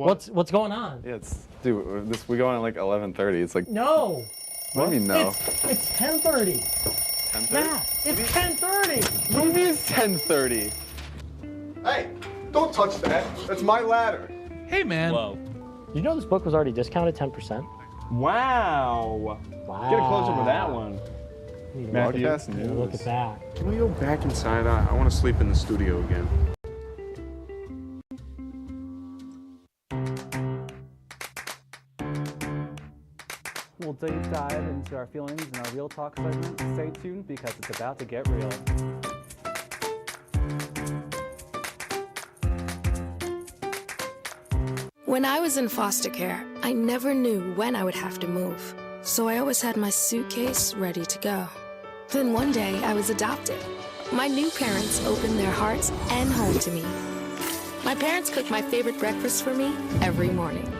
What's going on? Yeah, dude, we go on at like 11:30. It's like No. What do you mean no? It's 10:30. 10:30? Matt, it's 10:30. What do you mean it's 10:30? Hey, don't touch that. That's my ladder. Hey, man. Whoa. Did you know this book was already discounted 10%? Wow. Get a closer with that one. Matthew, Look at that. Can we go back inside? I want to sleep in the studio again. We'll deep dive into our feelings in our Real Talk segment. Stay tuned because it's about to get real. When I was in foster care, I never knew when I would have to move, so I always had my suitcase ready to go. Then one day, I was adopted. My new parents opened their hearts and home to me. My parents cook my favorite breakfast for me every morning.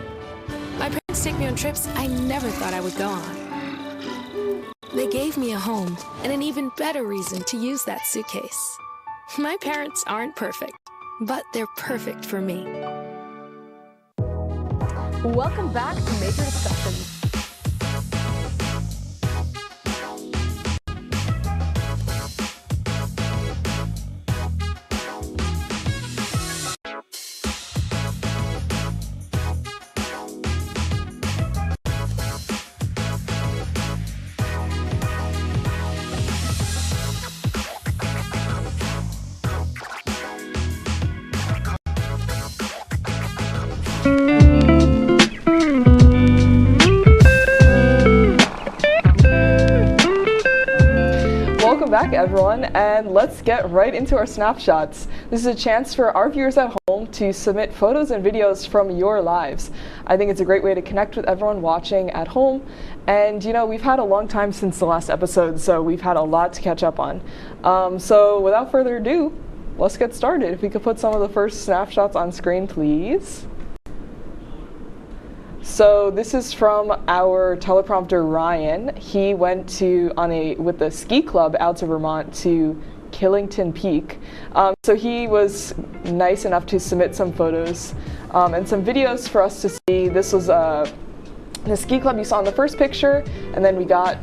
My parents take me on trips I never thought I would go on. They gave me a home and an even better reason to use that suitcase. My parents aren't perfect, but they're perfect for me. Welcome back to Major Discussions. Welcome back, everyone, and let's get right into our snapshots. This is a chance for our viewers at home to submit photos and videos from your lives. I think it's a great way to connect with everyone watching at home. And you know, we've had a long time since the last episode, so we've had a lot to catch up on. So without further ado, let's get started. If we could put some of the first snapshots on screen, please. So this is from our teleprompter, Ryan. He went with the ski club out to Vermont to Killington Peak. So he was nice enough to submit some photos and some videos for us to see. This was the ski club you saw in the first picture, and then we got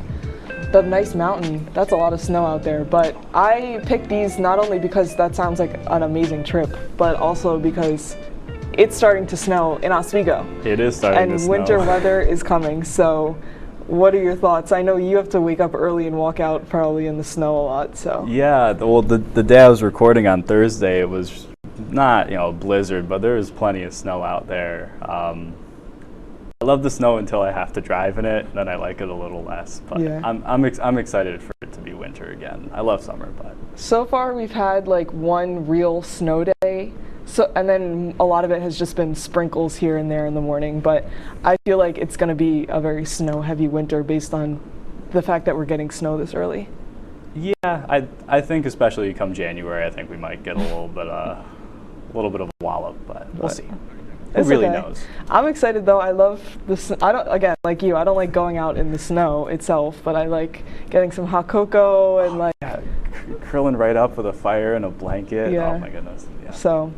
the nice mountain. That's a lot of snow out there, but I picked these not only because that sounds like an amazing trip, but also because it's starting to snow in Oswego. It is starting to snow. And winter weather is coming, so what are your thoughts? I know you have to wake up early and walk out probably in the snow a lot, so. Yeah, well, the day I was recording on Thursday, it was not, a blizzard, but there was plenty of snow out there. I love the snow until I have to drive in it, then I like it a little less. But yeah. I'm excited for it to be winter again. I love summer, but. So far we've had like one real snow day. And then a lot of it has just been sprinkles here and there in the morning, but I feel like it's going to be a very snow-heavy winter based on the fact that we're getting snow this early. Yeah, I think especially come January, I think we might get a little bit of a wallop, but we'll see. Who really knows? I'm excited though. I love the. I don't like going out in the snow itself, but I like getting some hot cocoa and like curling right up with a fire and a blanket. Yeah. Oh my goodness. Yeah. So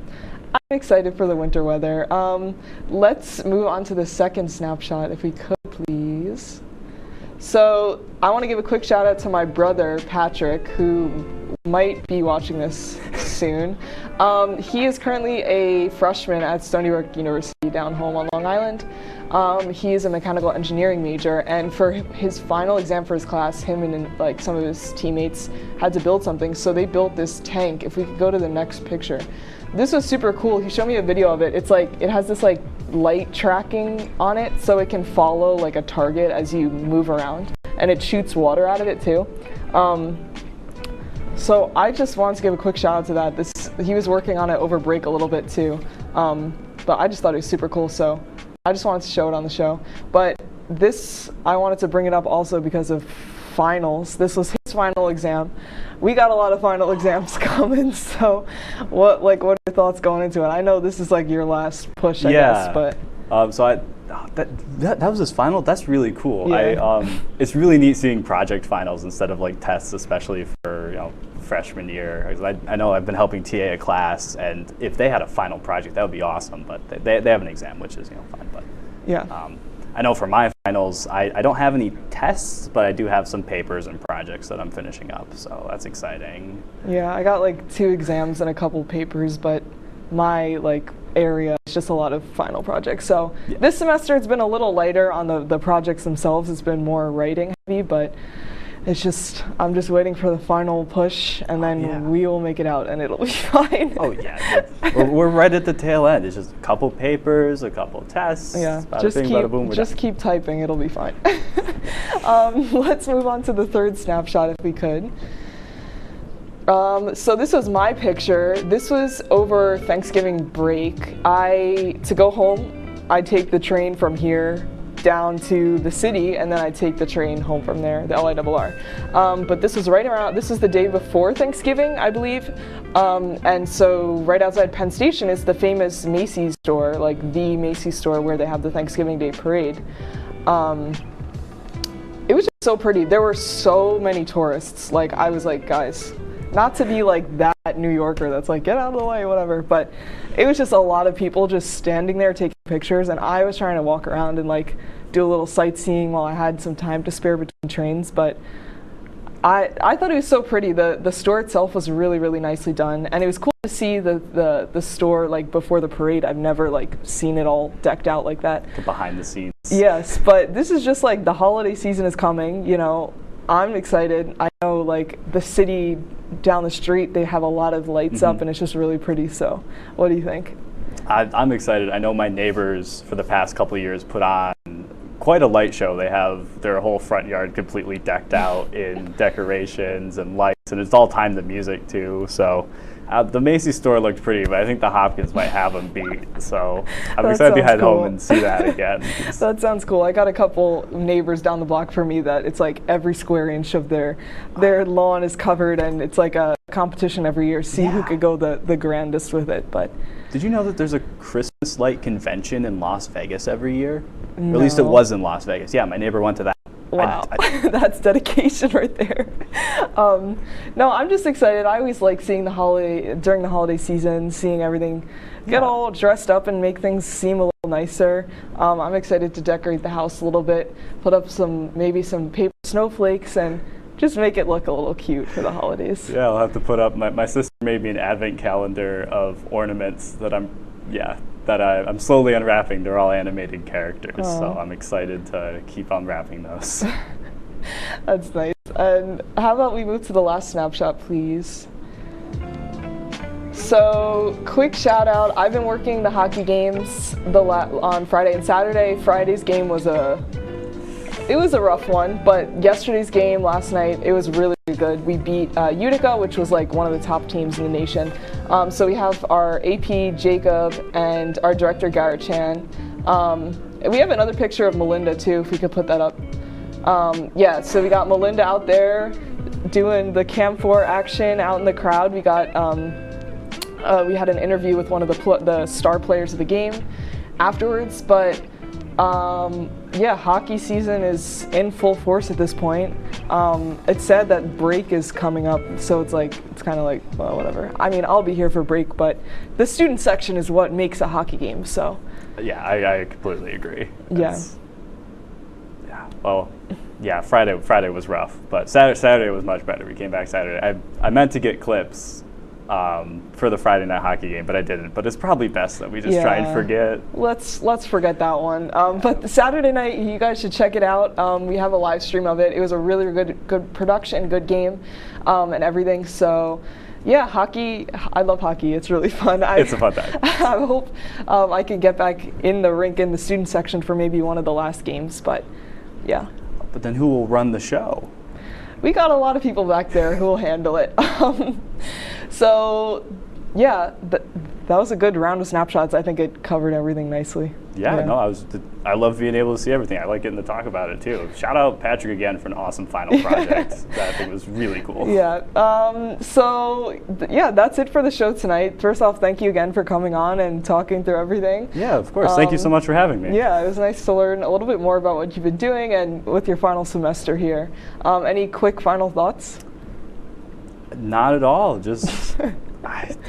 I'm excited for the winter weather. Let's move on to the second snapshot, if we could, please. So I want to give a quick shout out to my brother, Patrick, who might be watching this soon. He is currently a freshman at Stony Brook University down home on Long Island. He is a mechanical engineering major, and for his final exam for his class, him and like some of his teammates had to build something. So they built this tank. If we could go to the next picture. This was super cool. He showed me a video of it. It's like, it has this like light tracking on it, so it can follow like a target as you move around, and it shoots water out of it too. So I just wanted to give a quick shout out to that. He was working on it over break a little bit too, but I just thought it was super cool, so I just wanted to show it on the show. But this, I wanted to bring it up also because of finals. This was his final exam. We got a lot of final exams coming, so what are your thoughts going into it? I know this is like your last push, I guess, but. That was his final. That's really cool. Yeah. It's really neat seeing project finals instead of like tests, especially for freshman year. 'Cause I know I've been helping TA a class, and if they had a final project, that would be awesome. But they have an exam, which is fine. But Yeah. I know for my finals, I don't have any tests, but I do have some papers and projects that I'm finishing up. So that's exciting. Yeah, I got like 2 exams and a couple papers, but my like area is just a lot of final projects. So this semester it's been a little lighter on the projects themselves. It's been more writing heavy, but it's just, I'm just waiting for the final push, and then we will make it out, and it'll be fine. Oh yeah, we're right at the tail end. It's just a couple papers, a couple tests. Yeah, bada bing, bada boom, we're just done. keep typing, it'll be fine. Let's move on to the third snapshot if we could. So this was my picture. This was over Thanksgiving break. To go home, I take the train from here down to the city, and then I take the train home from there, the LIRR. But this was this is the day before Thanksgiving, I believe. And so right outside Penn Station is the famous Macy's store, like the Macy's store where they have the Thanksgiving Day parade. It was just so pretty. There were so many tourists. Like, I was like, guys, not to be like that New Yorker that's like, get out of the way, whatever, but it was just a lot of people just standing there taking pictures, and I was trying to walk around and like do a little sightseeing while I had some time to spare between trains. But I thought it was so pretty. The store itself was really, really nicely done, and it was cool to see the store like before the parade. I've never like seen it all decked out like that. Behind the scenes. Yes, but this is just like the holiday season is coming, I'm excited. I know like the city down the street, they have a lot of lights up, and it's just really pretty. So what do you think? I'm excited. I know my neighbors for the past couple of years put on quite a light show. They have their whole front yard completely decked out in decorations and lights, and it's all timed to music too. So the Macy's store looked pretty, but I think the Hopkins might have them beat. So I'm excited to head home and see that again. That sounds cool. I got a couple neighbors down the block from me that it's like every square inch of their lawn is covered, and it's like a competition every year. See who could go the grandest with it. But did you know that there's a Christmas light convention in Las Vegas every year? No. Or at least it was in Las Vegas. Yeah, my neighbor went to that. Wow, that's dedication right there. No, I'm just excited. I always like seeing during the holiday season, seeing everything get all dressed up and make things seem a little nicer. I'm excited to decorate the house a little bit, put up maybe some paper snowflakes, and just make it look a little cute for the holidays. Yeah, I'll have to put up, my sister made me an advent calendar of ornaments that I'm slowly unwrapping. They're all animated characters, so I'm excited to keep unwrapping those. That's nice. And how about we move to the last snapshot, please? So, quick shout out. I've been working the hockey games on Friday and Saturday. Friday's game was a rough one, but yesterday's game last night, it was really good. We beat Utica, which was like one of the top teams in the nation. So we have our AP, Jacob, and our director, Garrett Chan. We have another picture of Melinda too, if we could put that up. So we got Melinda out there doing the Camp 4 action out in the crowd. We got we had an interview with one of the star players of the game afterwards, but hockey season is in full force at this point. It's said that break is coming up, so it's kind of like, well, whatever. I mean, I'll be here for break, but the student section is what makes a hockey game, so. Yeah, I completely agree. Friday was rough, but Saturday was much better. We came back Saturday. I meant to get clips for the Friday night hockey game, but I didn't. But it's probably best that we just try and forget. Let's forget that one. But the Saturday night, you guys should check it out. We have a live stream of it. It was a really good production, good game, and everything. So, yeah, hockey. I love hockey. It's really fun. It's a fun time. I hope I can get back in the rink in the student section for maybe one of the last games. But yeah. But then who will run the show? We got a lot of people back there who will handle it. So, yeah, that was a good round of snapshots. I think it covered everything nicely. I love being able to see everything. I like getting to talk about it too. Shout out Patrick again for an awesome final project. That I think was really cool. Yeah. That's it for the show tonight. First off, thank you again for coming on and talking through everything. Yeah, of course. Thank you so much for having me. Yeah, it was nice to learn a little bit more about what you've been doing and with your final semester here. Any quick final thoughts? Not at all. Just,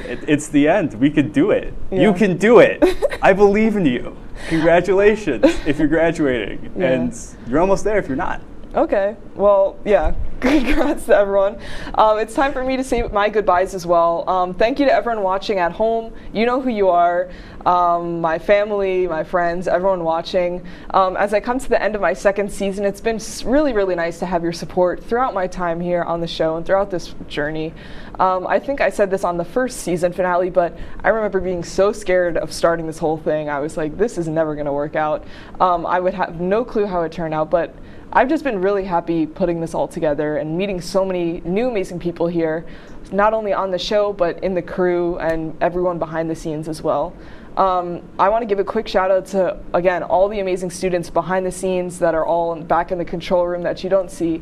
it's the end. We could do it. Yeah. You can do it. I believe in you. Congratulations if you're graduating. Yeah. And you're almost there if you're not. Okay, well, yeah, congrats to everyone. It's time for me to say my goodbyes as well. Thank you to everyone watching at home. You know who you are. My family, my friends, everyone watching. As I come to the end of my second season, it's been really, really nice to have your support throughout my time here on the show and throughout this journey. I think I said this on the first season finale, but I remember being so scared of starting this whole thing. I was like, this is never gonna work out. I would have no clue how it turned out, but I've just been really happy putting this all together and meeting so many new amazing people here, not only on the show, but in the crew and everyone behind the scenes as well. I want to give a quick shout out to, again, all the amazing students behind the scenes that are all back in the control room that you don't see.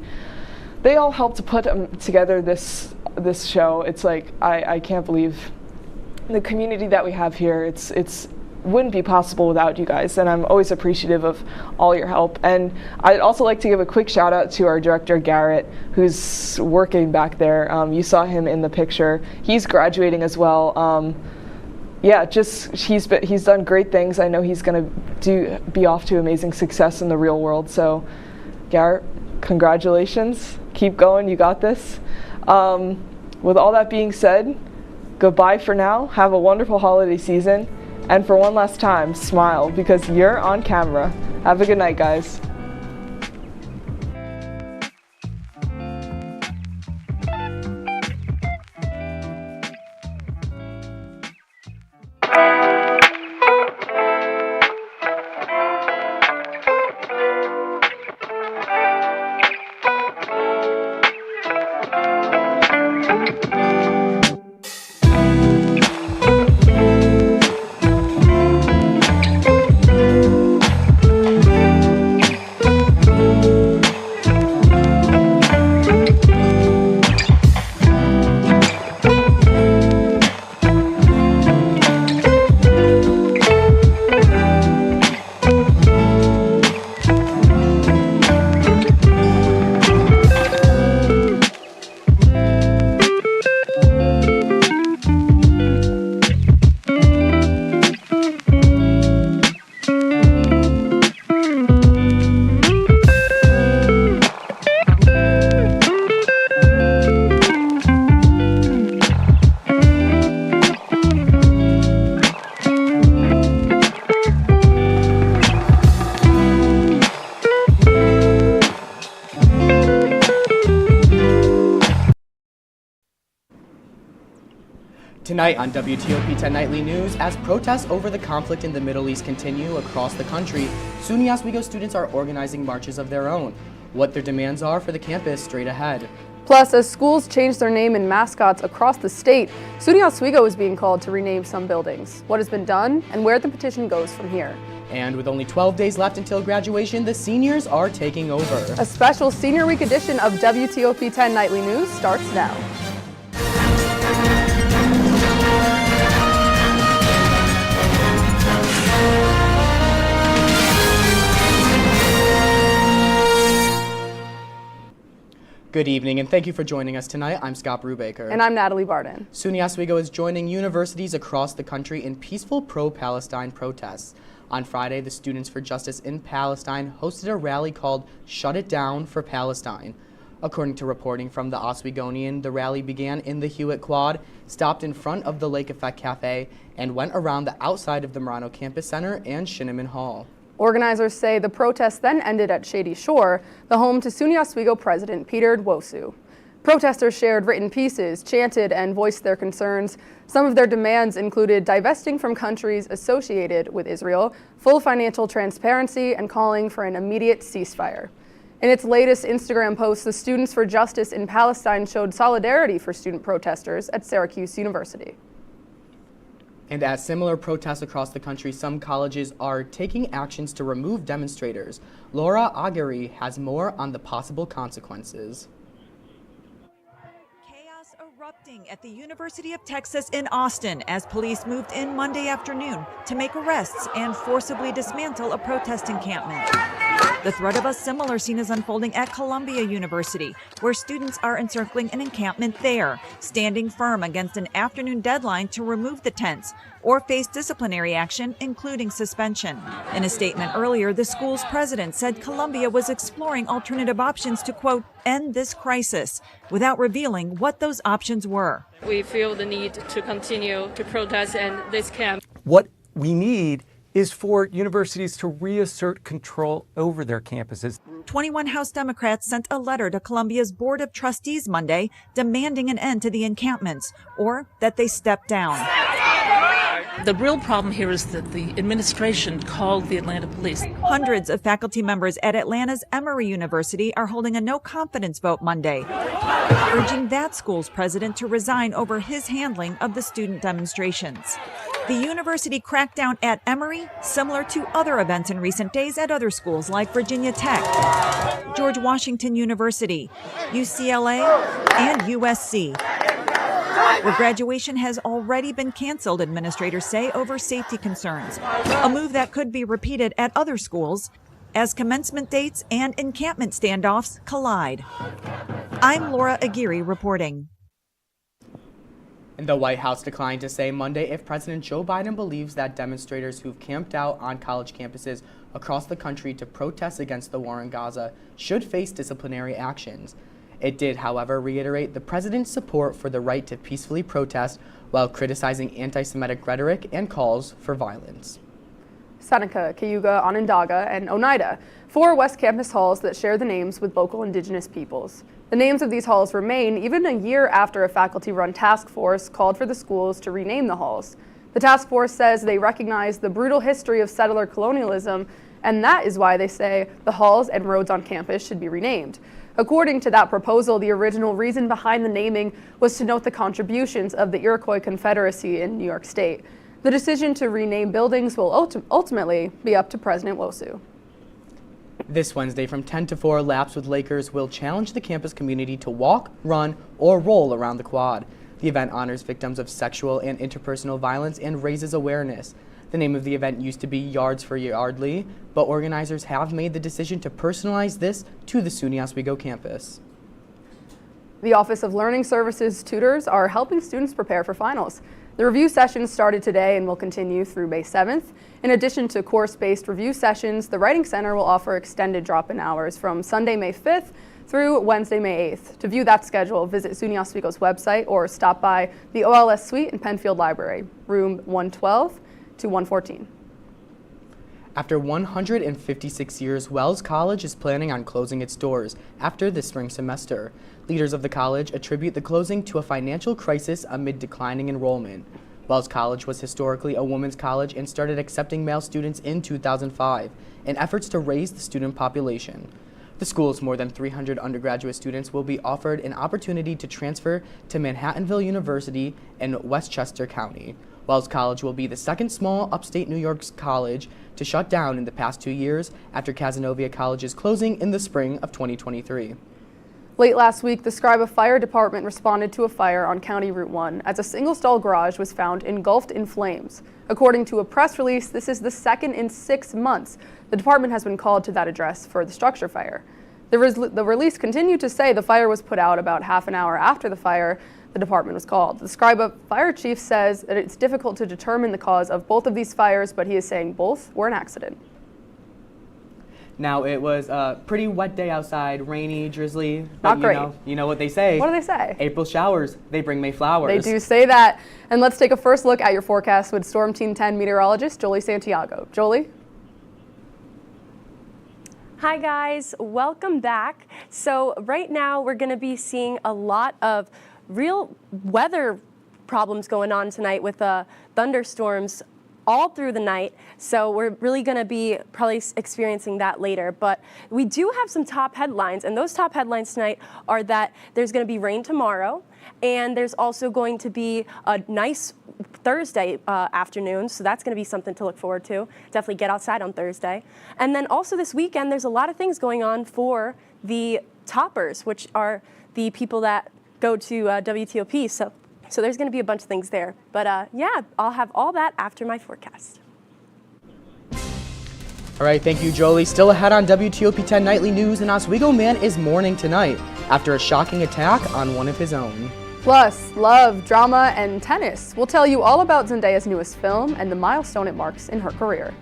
They all helped to put together this show. It's like, I can't believe the community that we have here. It's wouldn't be possible without you guys, and I'm always appreciative of all your help. And I'd also like to give a quick shout out to our director Garrett, who's working back there. You saw him in the picture. He's graduating as well. Yeah, just he's done great things. I know he's gonna be off to amazing success in the real world. So Garrett, congratulations, keep going, you got this. With all that being said, goodbye for now. Have a wonderful holiday season. And for one last time, smile, because you're on camera. Have a good night, guys. Tonight on WTOP-10 Nightly News, as protests over the conflict in the Middle East continue across the country, SUNY Oswego students are organizing marches of their own. What their demands are for the campus straight ahead. Plus, as schools change their name and mascots across the state, SUNY Oswego is being called to rename some buildings. What has been done and where the petition goes from here. And with only 12 days left until graduation, the seniors are taking over. A special Senior Week edition of WTOP-10 Nightly News starts now. Good evening, and thank you for joining us tonight. I'm Scott Brubaker. And I'm Natalie Barden. SUNY Oswego is joining universities across the country in peaceful pro-Palestine protests. On Friday, the Students for Justice in Palestine hosted a rally called Shut It Down for Palestine. According to reporting from the Oswegonian, the rally began in the Hewitt Quad, stopped in front of the Lake Effect Cafe, and went around the outside of the Marano Campus Center and Shinneman Hall. Organizers say the protests then ended at Shady Shore, the home to SUNY Oswego President Peter Dwosu. Protesters shared written pieces, chanted, and voiced their concerns. Some of their demands included divesting from countries associated with Israel, full financial transparency, and calling for an immediate ceasefire. In its latest Instagram post, the Students for Justice in Palestine showed solidarity for student protesters at Syracuse University. And at similar protests across the country, some colleges are taking actions to remove demonstrators. Laura Aguirre has more on the possible consequences. Chaos erupting at the University of Texas in Austin as police moved in Monday afternoon to make arrests and forcibly dismantle a protest encampment. The threat of a similar scene is unfolding at Columbia University, where students are encircling an encampment there, standing firm against an afternoon deadline to remove the tents or face disciplinary action, including suspension. In a statement earlier, the school's president said Columbia was exploring alternative options to, quote, end this crisis, without revealing what those options were. We feel the need to continue to protest in this camp. What we need is for universities to reassert control over their campuses. 21 House Democrats sent a letter to Columbia's Board of Trustees Monday demanding an end to the encampments or that they step down. The real problem here is that the administration called the Atlanta police. Hundreds of faculty members at Atlanta's Emory University are holding a no-confidence vote Monday, urging that school's president to resign over his handling of the student demonstrations. The university crackdown at Emory, similar to other events in recent days at other schools like Virginia Tech, George Washington University, UCLA, and USC, where graduation has already been canceled, administrators say, over safety concerns, a move that could be repeated at other schools as commencement dates and encampment standoffs collide. I'm Laura Aguirre reporting. And the White House declined to say Monday if President Joe Biden believes that demonstrators who've camped out on college campuses across the country to protest against the war in Gaza should face disciplinary actions. It did, however, reiterate the president's support for the right to peacefully protest while criticizing anti-Semitic rhetoric and calls for violence. Seneca, Cayuga, Onondaga, and Oneida, 4 West Campus halls that share the names with local indigenous peoples. The names of these halls remain even a year after a faculty-run task force called for the schools to rename the halls. The task force says they recognize the brutal history of settler colonialism, and that is why they say the halls and roads on campus should be renamed. According to that proposal, the original reason behind the naming was to note the contributions of the Iroquois Confederacy in New York State. The decision to rename buildings will ultimately be up to President Wosu. This Wednesday from 10 to 4, Laps with Lakers will challenge the campus community to walk, run, or roll around the quad. The event honors victims of sexual and interpersonal violence and raises awareness. The name of the event used to be Yards for Yardley, but organizers have made the decision to personalize this to the SUNY Oswego campus. The Office of Learning Services tutors are helping students prepare for finals. The review sessions started today and will continue through May 7th. In addition to course-based review sessions, the Writing Center will offer extended drop-in hours from Sunday, May 5th through Wednesday, May 8th. To view that schedule, visit SUNY Oswego's website or stop by the OLS Suite in Penfield Library, room 112 to 114. After 156 years, Wells College is planning on closing its doors after the spring semester. Leaders of the college attribute the closing to a financial crisis amid declining enrollment. Wells College was historically a women's college and started accepting male students in 2005 in efforts to raise the student population. The school's more than 300 undergraduate students will be offered an opportunity to transfer to Manhattanville University in Westchester County. Wells College will be the second small upstate New York college to shut down in the past 2 years after Cazenovia College's closing in the spring of 2023. Late last week, the Scriba Fire Department responded to a fire on County Route 1 as a single-stall garage was found engulfed in flames. According to a press release, this is the second in 6 months the department has been called to that address for the structure fire. The release continued to say the fire was put out about half an hour after the fire the department was called. The Scriba fire chief says that it's difficult to determine the cause of both of these fires, but he is saying both were an accident. Now, it was a pretty wet day outside, rainy, drizzly. Not great. You know what they say. What do they say? April showers, they bring May flowers. They do say that. And let's take a first look at your forecast with Storm Team 10 meteorologist Jolie Santiago. Jolie? Hi guys, welcome back. So right now we're going to be seeing a lot of real weather problems going on tonight with thunderstorms all through the night, so we're really going to be probably experiencing that later. But we do have some top headlines, and those top headlines tonight are that there's going to be rain tomorrow, and there's also going to be a nice Thursday afternoon, so that's going to be something to look forward to. Definitely get outside on Thursday. And then also this weekend, there's a lot of things going on for the toppers, which are the people that go to WTOP. So there's going to be a bunch of things there. But yeah, I'll have all that after my forecast. All right, thank you, Jolie. Still ahead on WTOP-10 Nightly News, an Oswego man is mourning tonight after a shocking attack on one of his own. Plus, love, drama, and tennis. We'll tell you all about Zendaya's newest film and the milestone it marks in her career.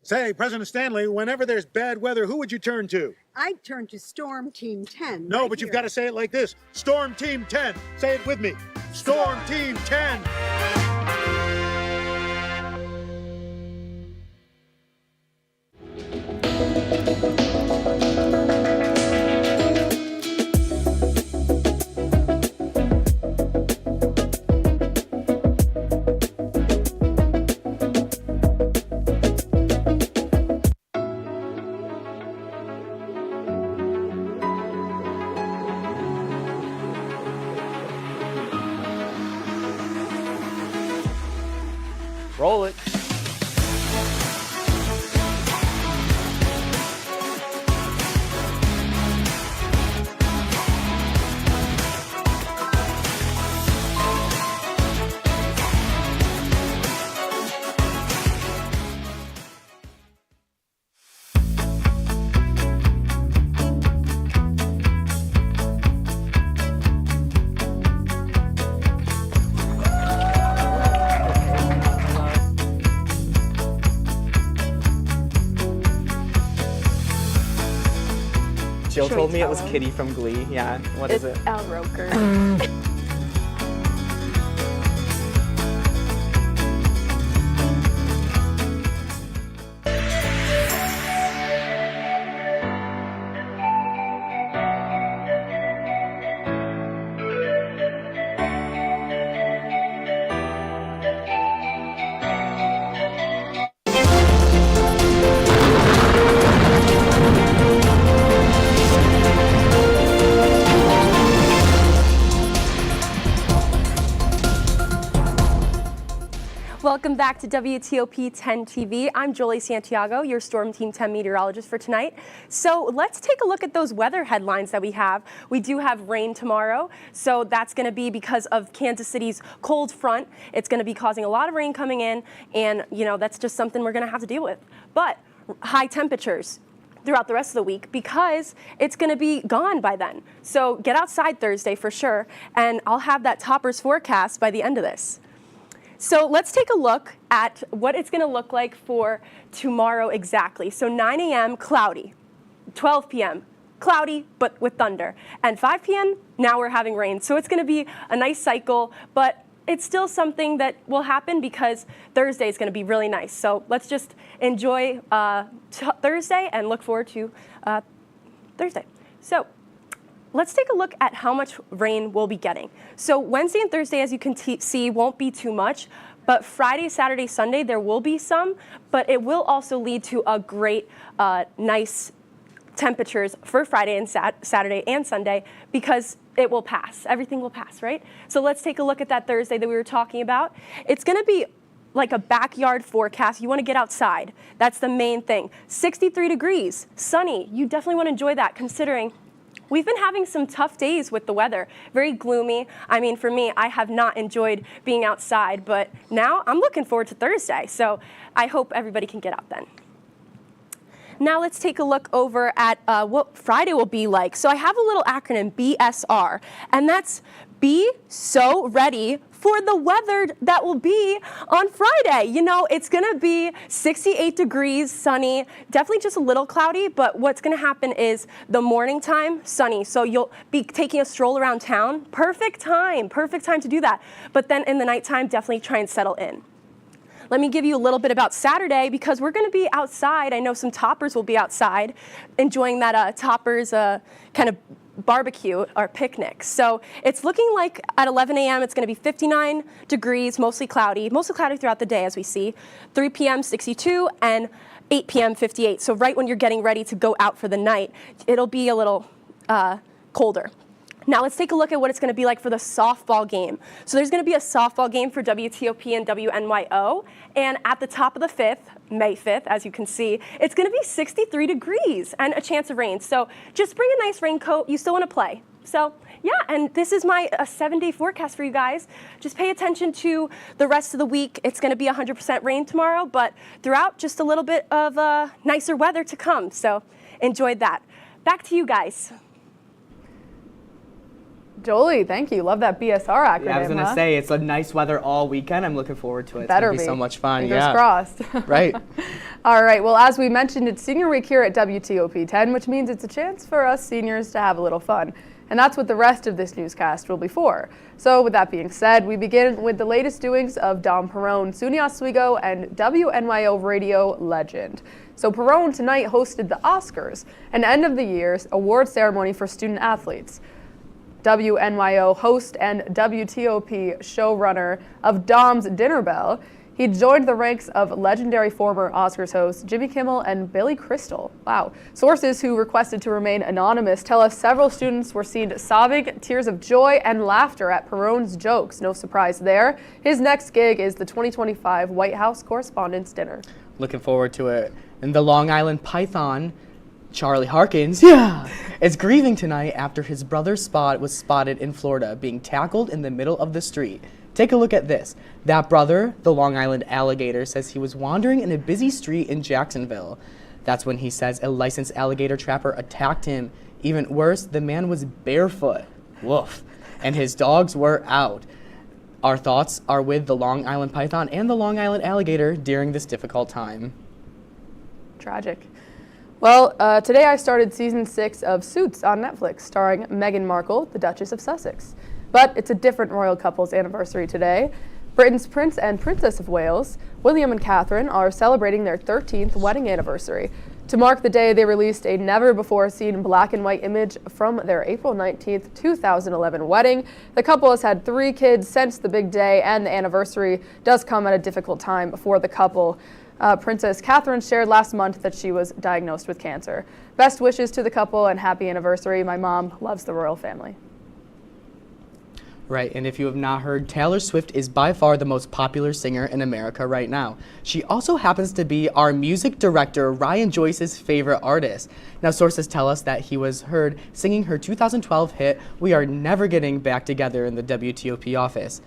Say, President Stanley, whenever there's bad weather, who would you turn to? I'd turn to Storm Team 10. No, right but you've here. got to say it like this. Storm Team 10. Say it with me. Storm Team 10. Roll it. Jill Should we told me it tell was him? Kitty from Glee. Yeah, what is it? Al Roker. Welcome back to WTOP-10 TV. I'm Jolie Santiago, your Storm Team 10 meteorologist for tonight. So let's take a look at those weather headlines that we have. We do have rain tomorrow, so that's going to be because of Kansas City's cold front. It's going to be causing a lot of rain coming in, and that's just something we're going to have to deal with. But high temperatures throughout the rest of the week because it's going to be gone by then. So get outside Thursday for sure, and I'll have that toppers forecast by the end of this. So let's take a look at what it's going to look like for tomorrow exactly. So 9 a.m., cloudy. 12 p.m., cloudy, but with thunder. And 5 p.m., now we're having rain. So it's going to be a nice cycle, but it's still something that will happen because Thursday is going to be really nice. So let's just enjoy Thursday and look forward to Thursday. So let's take a look at how much rain we'll be getting. So Wednesday and Thursday, as you can see, won't be too much, but Friday, Saturday, Sunday, there will be some, but it will also lead to a great, nice temperatures for Friday and Saturday and Sunday because it will pass. Everything will pass, right? So let's take a look at that Thursday that we were talking about. It's going to be like a backyard forecast. You want to get outside. That's the main thing. 63 degrees, sunny. You definitely want to enjoy that considering we've been having some tough days with the weather, very gloomy. I mean, for me, I have not enjoyed being outside, but now I'm looking forward to Thursday. So I hope everybody can get out then. Now let's take a look over at what Friday will be like. So I have a little acronym, BSR, and that's be so ready for the weather that will be on Friday. It's gonna be 68 degrees, sunny, definitely just a little cloudy, but what's gonna happen is the morning time, sunny. So you'll be taking a stroll around town, perfect time to do that. But then in the nighttime, definitely try and settle in. Let me give you a little bit about Saturday because we're going to be outside. I know some toppers will be outside enjoying that toppers kind of barbecue or picnic. So it's looking like at 11 a.m. it's going to be 59 degrees, mostly cloudy throughout the day as we see. 3 p.m. 62 and 8 p.m. 58. So right when you're getting ready to go out for the night, it'll be a little colder. Now let's take a look at what it's going to be like for the softball game. So there's going to be a softball game for WTOP and WNYO, and at the top of the 5th, May 5th, as you can see, it's going to be 63 degrees and a chance of rain. So just bring a nice raincoat. You still want to play. So yeah, and this is my 7-day forecast for you guys. Just pay attention to the rest of the week. It's going to be 100% rain tomorrow, but throughout, just a little bit of nicer weather to come. So enjoy that. Back to you guys. Jolie, thank you. Love that BSR acronym. Yeah, I was going to say, it's a nice weather all weekend. I'm looking forward to it. Better It's going to be so much fun. Fingers crossed. Right. All right. Well, as we mentioned, it's senior week here at WTOP-10, which means it's a chance for us seniors to have a little fun. And that's what the rest of this newscast will be for. So with that being said, we begin with the latest doings of Dom Perrone, SUNY Oswego, and WNYO radio legend. So Perrone tonight hosted the Oscars, an end of the year award ceremony for student athletes. WNYO host and WTOP showrunner of Dom's Dinner Bell, he joined the ranks of legendary former Oscars hosts Jimmy Kimmel and Billy Crystal. Wow. Sources who requested to remain anonymous tell us several students were seen sobbing tears of joy and laughter at Perrone's jokes. No surprise there. His next gig is the 2025 White House Correspondents' Dinner. Looking forward to it. And the Long Island Python, Charlie Harkins, is grieving tonight after his brother Spot was spotted in Florida being tackled in the middle of the street. Take a look at this. That brother, the Long Island alligator, says he was wandering in a busy street in Jacksonville. That's when he says a licensed alligator trapper attacked him. Even worse, the man was barefoot. Woof. And his dogs were out. Our thoughts are with the Long Island Python and the Long Island alligator during this difficult time. Tragic. Well, today I started season 6 of Suits on Netflix, starring Meghan Markle, the Duchess of Sussex. But it's a different royal couple's anniversary today. Britain's Prince and Princess of Wales, William and Catherine, are celebrating their 13th wedding anniversary. To mark the day, they released a never-before-seen black and white image from their April 19th, 2011 wedding. The couple has had 3 kids since the big day, and the anniversary does come at a difficult time for the couple. Princess Catherine shared last month that she was diagnosed with cancer. Best wishes to the couple and happy anniversary. My mom loves the royal family. Right, and if you have not heard, Taylor Swift is by far the most popular singer in America right now. She also happens to be our music director, Ryan Joyce's favorite artist. Now, sources tell us that he was heard singing her 2012 hit, We Are Never Getting Back Together, in the WTOP office.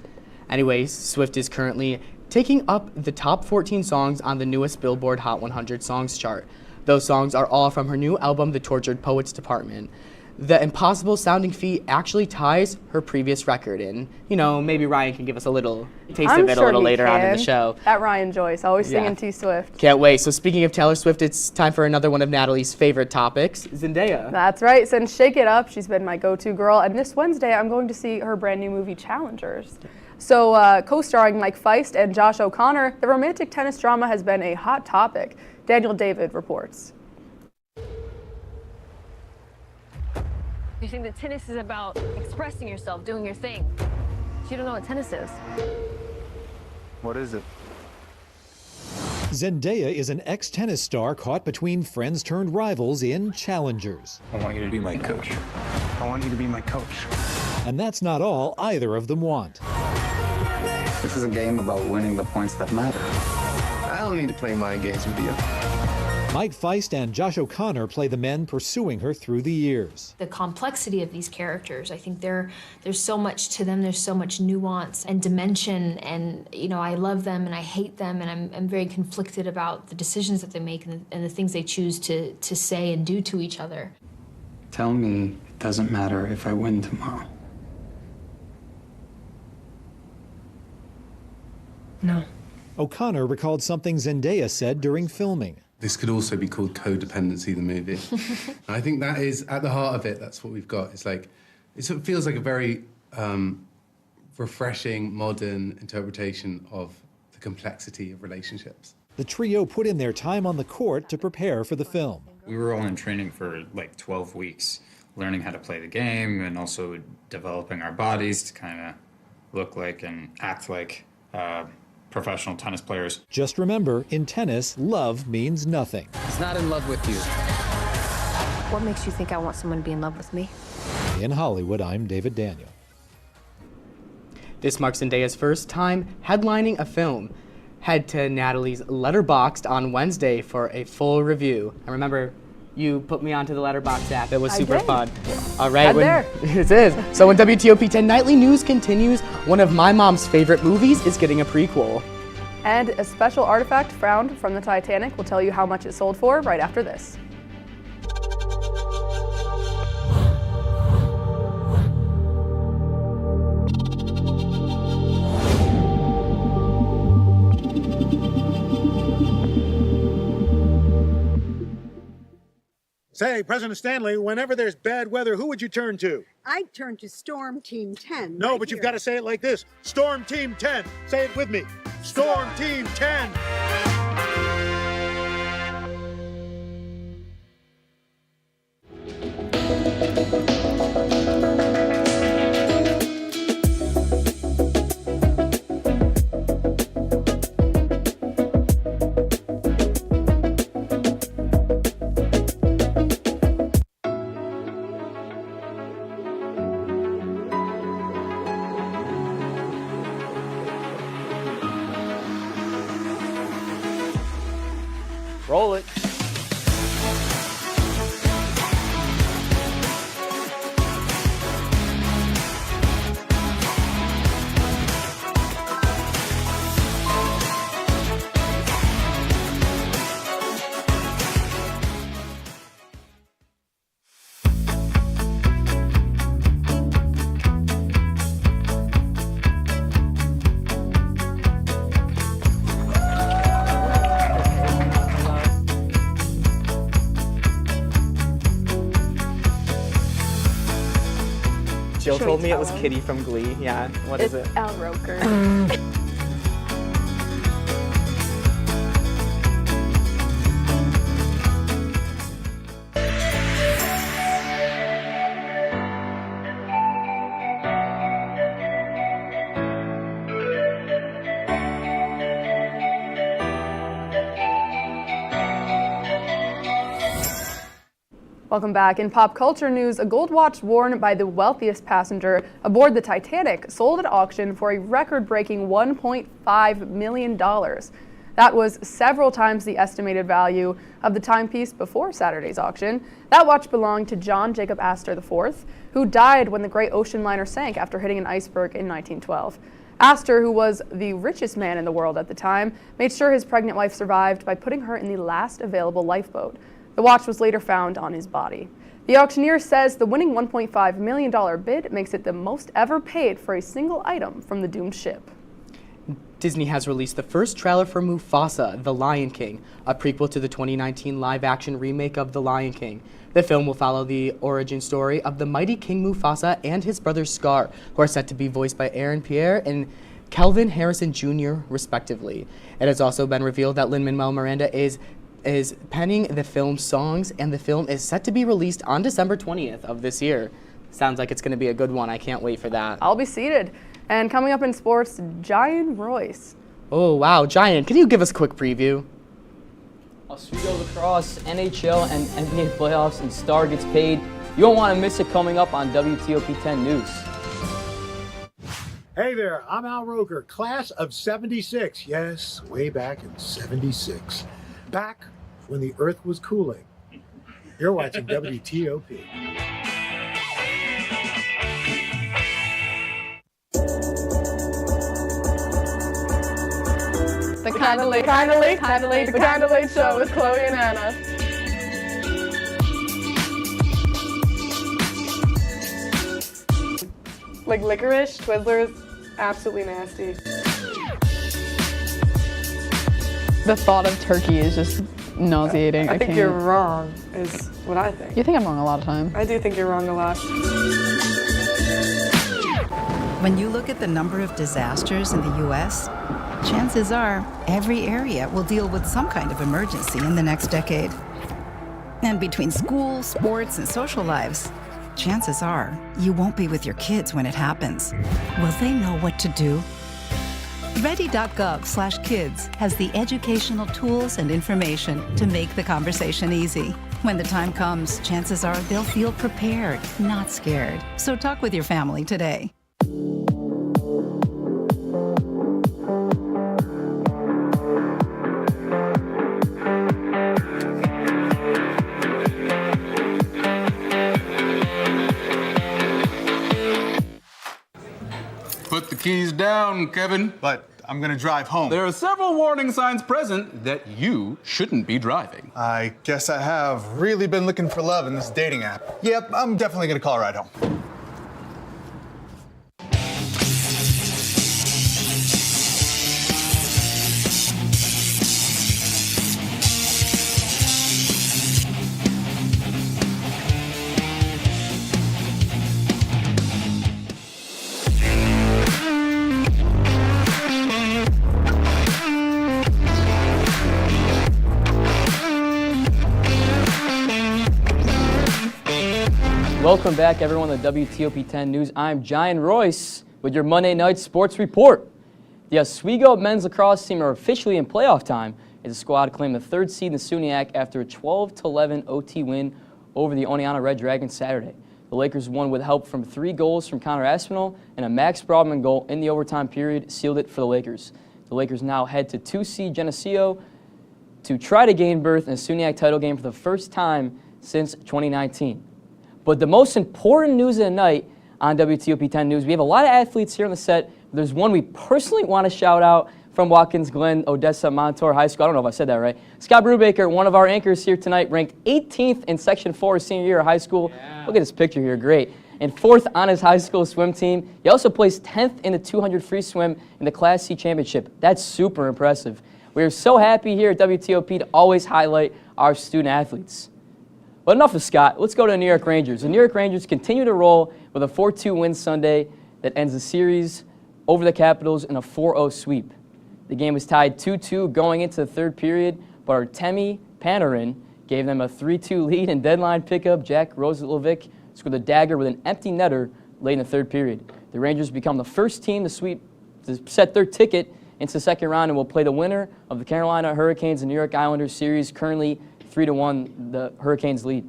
Anyways, Swift is currently taking up the top 14 songs on the newest Billboard Hot 100 Songs chart. Those songs are all from her new album, The Tortured Poets Department. The impossible sounding feat actually ties her previous record in. You know, maybe Ryan can give us a little taste of it a little later on in the show. At Ryan Joyce, always singing T Swift. Can't wait. So speaking of Taylor Swift, it's time for another one of Natalie's favorite topics, Zendaya. That's right. Since Shake It Up, she's been my go-to girl. And this Wednesday, I'm going to see her brand new movie, Challengers. So co-starring Mike Feist and Josh O'Connor, the romantic tennis drama has been a hot topic. Daniel David reports. You think that tennis is about expressing yourself, doing your thing. You don't know what tennis is. What is it? Zendaya is an ex-tennis star caught between friends turned rivals in Challengers. I want you to be my coach. I want you to be my coach. And that's not all either of them want. This is a game about winning the points that matter. I don't need to play mind games with you. Mike Feist and Josh O'Connor play the men pursuing her through the years. The complexity of these characters, I think there's so much to them, there's so much nuance and dimension, and you know, I love them and I hate them, and I'm very conflicted about the decisions that they make and the things they choose to say and do to each other. Tell me it doesn't matter if I win tomorrow. No. O'Connor recalled something Zendaya said during filming. This could also be called Codependency, the movie. I think that is, at the heart of it, that's what we've got. It's like, it feels like a very refreshing, modern interpretation of the complexity of relationships. The trio put in their time on the court to prepare for the film. We were all in training for like 12 weeks, learning how to play the game and also developing our bodies to kind of look like and act like professional tennis players. Just remember, in tennis, love means nothing. He's not in love with you. What makes you think I want someone to be in love with me? In Hollywood, I'm David Daniel. This marks Zendaya's first time headlining a film. Head to Natalie's Letterboxd on Wednesday for a full review. And remember, you put me onto the Letterboxd app. It was super fun. All right. It is. So when WTOP-10 Nightly News continues, one of my mom's favorite movies is getting a prequel. And a special artifact found from the Titanic will tell you how much it sold for right after this. Say, President Stanley, whenever there's bad weather, who would you turn to? I'd turn to Storm Team 10. No, right but you've here. got to say it like this. Storm Team 10. Say it with me. Storm Team 10. Roll it. Jill told me it was Kitty from Glee. Yeah, what is it? It's Al Roker. Welcome back. In pop culture news, a gold watch worn by the wealthiest passenger aboard the Titanic sold at auction for a record-breaking $1.5 million. That was several times the estimated value of the timepiece before Saturday's auction. That watch belonged to John Jacob Astor IV, who died when the great ocean liner sank after hitting an iceberg in 1912. Astor, who was the richest man in the world at the time, made sure his pregnant wife survived by putting her in the last available lifeboat. The watch was later found on his body. The auctioneer says the winning $1.5 million bid makes it the most ever paid for a single item from the doomed ship. Disney has released the first trailer for Mufasa, The Lion King, a prequel to the 2019 live-action remake of The Lion King. The film will follow the origin story of the mighty King Mufasa and his brother Scar, who are set to be voiced by Aaron Pierre and Kelvin Harrison Jr., respectively. It has also been revealed that Lin-Manuel Miranda is penning the film's songs, and the film is set to be released on December 20th of this year. Sounds like it's going to be a good one. I can't wait for that. I'll be seated. And coming up in sports, Giant Royce. Oh, wow. Giant, can you give us a quick preview? Oswego lacrosse, NHL, and NBA playoffs, and star gets paid. You won't want to miss it coming up on WTOP-10 News. Hey there, I'm Al Roker, class of 76. Yes, way back in 76. Back when the earth was cooling. You're watching WTOP. The Kinda Late Show with Chloe and Anna. Like licorice, Twizzlers, absolutely nasty. The thought of turkey is just nauseating. I think you're wrong, is what I think. You think I'm wrong a lot of time. I do think you're wrong a lot. When you look at the number of disasters in the U.S., chances are every area will deal with some kind of emergency in the next decade. And between school, sports, and social lives, chances are you won't be with your kids when it happens. Will they know what to do? Ready.gov/kids has the educational tools and information to make the conversation easy. When the time comes, chances are they'll feel prepared, not scared. So talk with your family today. Put the keys down, Kevin. But I'm gonna drive home. There are several warning signs present that you shouldn't be driving. I guess I have really been looking for love in this dating app. Yep, I'm definitely gonna call a ride home. Welcome back, everyone, to WTOP-10 News. I'm Giant Royce with your Monday Night Sports Report. The Oswego men's lacrosse team are officially in playoff time as the squad claimed the third seed in the SUNYAC after a 12-11 OT win over the Oneonta Red Dragons Saturday. The Lakers won with help from 3 goals from Connor Aspinall, and a Max Broadman goal in the overtime period sealed it for the Lakers. The Lakers now head to 2-seed Geneseo to try to gain berth in a SUNYAC title game for the first time since 2019. But the most important news of the night on WTOP-10 News, we have a lot of athletes here on the set. There's one we personally want to shout out from Watkins Glen, Odessa Montour High School. I don't know if I said that right. Scott Brubaker, one of our anchors here tonight, ranked 18th in Section 4 his senior year of high school. Yeah. Look at this picture here, great. And 4th on his high school swim team. He also placed 10th in the 200 free swim in the Class C championship. That's super impressive. We are so happy here at WTOP to always highlight our student athletes. But enough of Scott. Let's go to the New York Rangers. The New York Rangers continue to roll with a 4-2 win Sunday that ends the series over the Capitals in a 4-0 sweep. The game was tied 2-2 going into the third period, but Artemi Panarin gave them a 3-2 lead in deadline pickup. Jack Roslovic scored the dagger with an empty netter late in the third period. The Rangers become the first team to set their ticket into the second round and will play the winner of the Carolina Hurricanes and New York Islanders series, currently 3-1, the Hurricanes lead.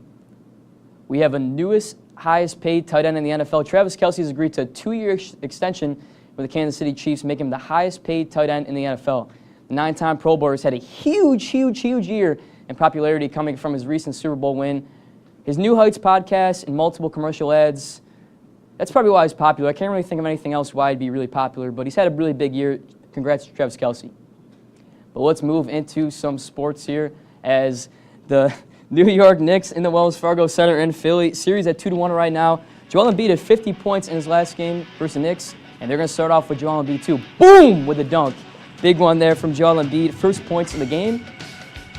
We have a newest, highest paid tight end in the NFL. Travis Kelce has agreed to a 2-year extension with the Kansas City Chiefs, making him the highest paid tight end in the NFL. The 9-time Pro Bowler has had a huge year in popularity coming from his recent Super Bowl win. His New Heights podcast and multiple commercial ads, that's probably why he's popular. I can't really think of anything else why he'd be really popular, but he's had a really big year. Congrats to Travis Kelce. But let's move into some sports here as the New York Knicks in the Wells Fargo Center in Philly. Series at 2-1 right now. Joel Embiid had 50 points in his last game versus the Knicks, and they're going to start off with Joel Embiid too. Boom! With a dunk. Big one there from Joel Embiid. First points in the game.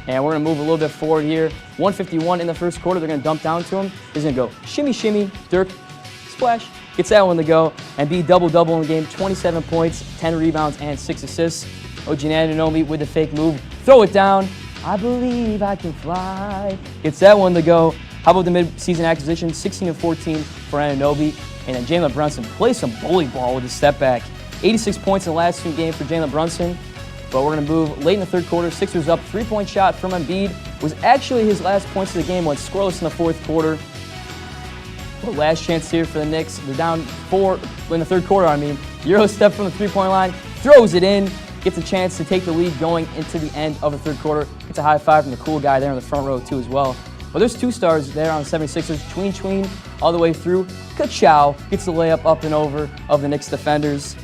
And we're going to move a little bit forward here. 151 in the first quarter. They're going to dump down to him. He's going to go shimmy, shimmy, Dirk, splash. Gets that one to go. Embiid double-double in the game. 27 points, 10 rebounds, and 6 assists. OG Anunoby with the fake move. Throw it down. I believe I can fly. Gets that one to go. How about the mid-season acquisition? 16-14 for Anunoby. And then Jalen Brunson plays some bully ball with his step back. 86 points in the last 2 games for Jalen Brunson. But we're going to move late in the third quarter. Sixers up. 3-point shot from Embiid. Was actually his last points of the game. Went scoreless in the fourth quarter. The last chance here for the Knicks. They're down 4 in the third quarter, Euro step from the 3-point line. Throws it in. Gets a chance to take the lead going into the end of the third quarter. Gets a high five from the cool guy there in the front row too as well. But there's 2 stars there on the 76ers. Tween all the way through. Ka-chow gets the layup up and over of the Knicks defenders.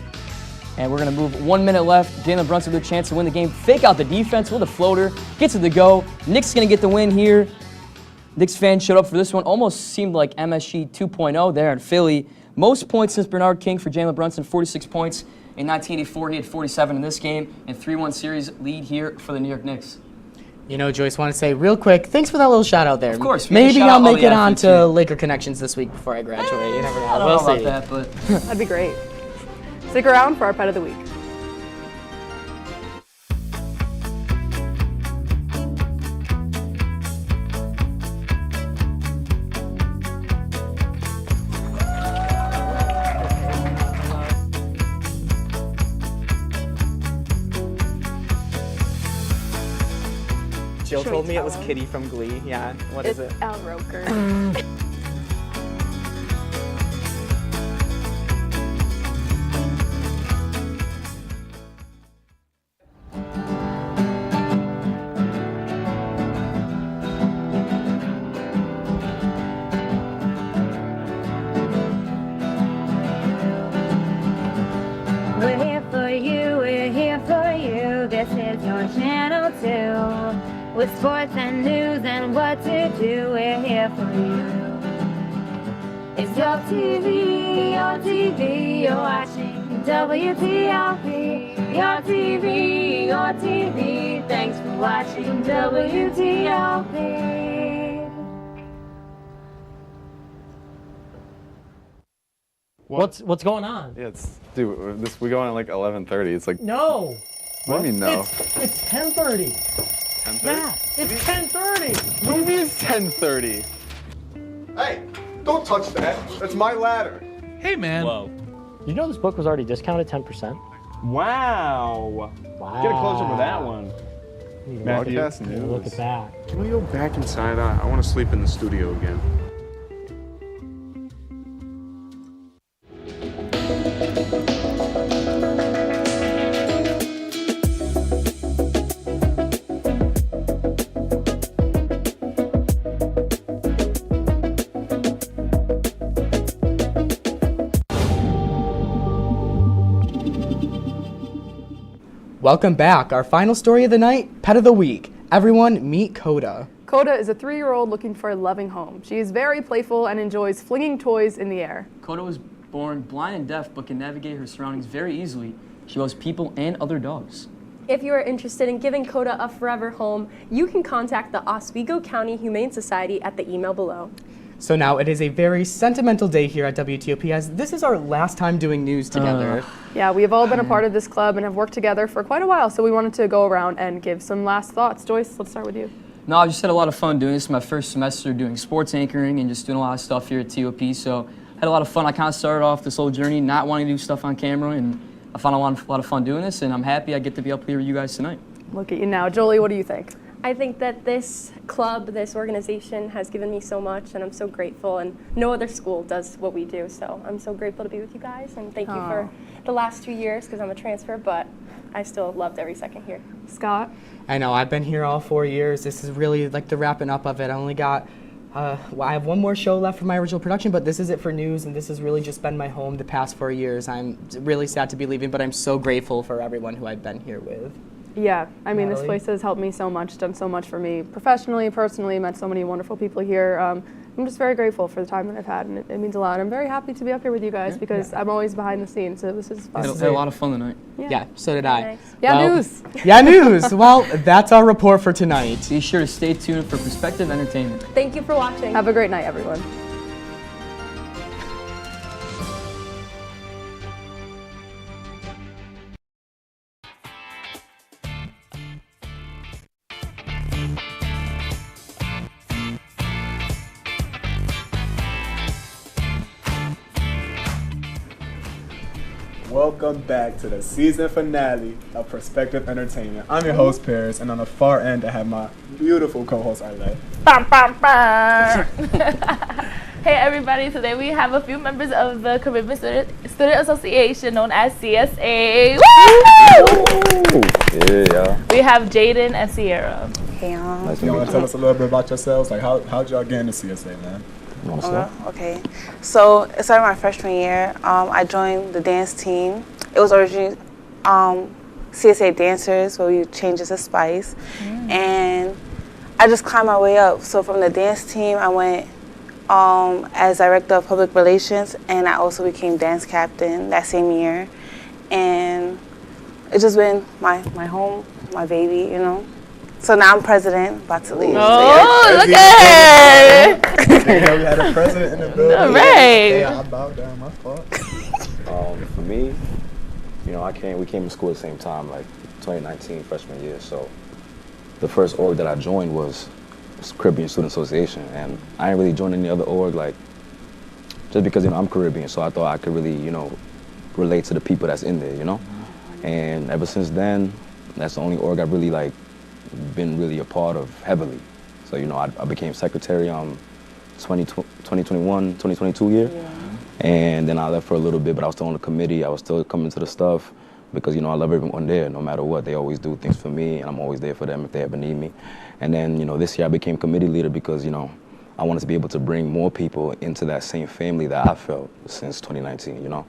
And we're going to move 1 minute left. Jalen Brunson with a chance to win the game. Fake out the defense with a floater. Gets it to go. Knicks going to get the win here. Knicks fans showed up for this one. Almost seemed like MSG 2.0 there in Philly. Most points since Bernard King for Jalen Brunson. 46 points. In 1984, he had 47 in this game, and 3-1 series lead here for the New York Knicks. You know, Joyce, want to say real quick, thanks for that little shout out there. Of course. Maybe I'll make it on to Laker Connections this week before I graduate. You never know. I don't know about that, but that'd be great. Stick around for our Pet of the Week. Jill Should told we me it tell was him? Kitty from Glee. Yeah, what is it? Al Roker. We're here for you, we're here for you. This is your channel too. With sports and news and what to do, we're here for you. It's your TV, you're watching WTOP. Your TV, thanks for watching WTOP. What's going on? Yeah, dude, we go on at like 11:30. It's like No. What do you mean no? It's 10:30. 10:30? Yeah, it's 10:30. What do you mean it's 10:30? Hey, don't touch that. That's my ladder. Hey, man. Whoa. You know this book was already discounted 10%? Wow. Get a close up of that one. Matthew, Broadcast news. Look at that. Can we go back inside? I want to sleep in the studio again. Welcome back. Our final story of the night, Pet of the Week. Everyone meet Coda. Coda is a 3-year-old looking for a loving home. She is very playful and enjoys flinging toys in the air. Coda was born blind and deaf but can navigate her surroundings very easily. She loves people and other dogs. If you are interested in giving Coda a forever home, you can contact the Oswego County Humane Society at the email below. So now it is a very sentimental day here at WTOP as this is our last time doing news together. Yeah, we have all been a part of this club and have worked together for quite a while, so we wanted to go around and give some last thoughts. Joyce, let's start with you. No, I just had a lot of fun doing this. My first semester doing sports anchoring and just doing a lot of stuff here at TOP, so I had a lot of fun. I kind of started off this whole journey not wanting to do stuff on camera, and I found a lot of fun doing this, and I'm happy I get to be up here with you guys tonight. Look at you now. Jolie, what do you think? I think that this club, this organization has given me so much, and I'm so grateful, and no other school does what we do, so I'm so grateful to be with you guys, and thank you for the last 2 years, because I'm a transfer, but I still loved every second here. Scott? I know, I've been here all 4 years. This is really like the wrapping up of it. I only got, I have one more show left for my original production, but this is it for news, and this has really just been my home the past 4 years. I'm really sad to be leaving, but I'm so grateful for everyone who I've been here with. Yeah, I mean, this Natalie? place has helped me so much, done so much for me professionally, personally, met so many wonderful people here. I'm just very grateful for the time that I've had, and it means a lot. I'm very happy to be up here with you guys because I'm always behind the scenes, so this is fun. I had a lot of fun tonight. Yeah, so did I. Nice. Yeah, Well, news. Yeah, news. Well, that's our report for tonight. Be sure to stay tuned for Perspective Entertainment. Thank you for watching. Have a great night, everyone. Welcome back to the season finale of Perspective Entertainment. I'm your host, Paris, and on the far end, I have my beautiful co-host, Arlette. Hey everybody, today we have a few members of the Caribbean Student Association known as CSA. Woo! Yeah. We have Jaden and Sierra. Hey, Nice you want to tell us a little bit about yourselves? Like, how'd y'all get into CSA, man? Okay, so it started my freshman year. I joined the dance team. It was originally CSA dancers, where we changed it to Spice, and I just climbed my way up. So from the dance team, I went as director of public relations, and I also became dance captain that same year. And it's just been my home, my baby, you know. So now I'm president, about to leave. Oh, look at her! Yeah, we had a president in the building. All right. Hey, I bowed down, my fault. For me, you know, we came to school at the same time, like 2019 freshman year. So the first org that I joined was Caribbean Student Association, and I didn't really join any other org, like just because, you know, I'm Caribbean, so I thought I could really, you know, relate to the people that's in there, you know. And ever since then, that's the only org I really like been really a part of heavily. So, you know, I became secretary 2021, 2022 year. Yeah. And then I left for a little bit, but I was still on the committee. I was still coming to the stuff because, you know, I love everyone there. No matter what, they always do things for me, and I'm always there for them if they ever need me. And then, you know, this year I became committee leader because, you know, I wanted to be able to bring more people into that same family that I felt since 2019, you know.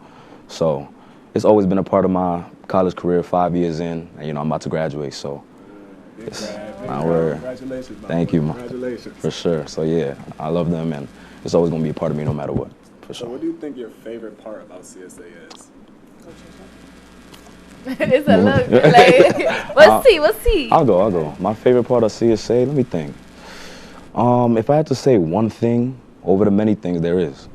So it's always been a part of my college career, 5 years in, and, you know, I'm about to graduate, so. It's my word. Congratulations. Thank you, man. Congratulations. For sure. So yeah, I love them, and it's always gonna be a part of me no matter what. For sure. So what do you think your favorite part about CSA is? It's a look. Like, let's see. I'll go. My favorite part of CSA, let me think. If I had to say one thing over the many things there is,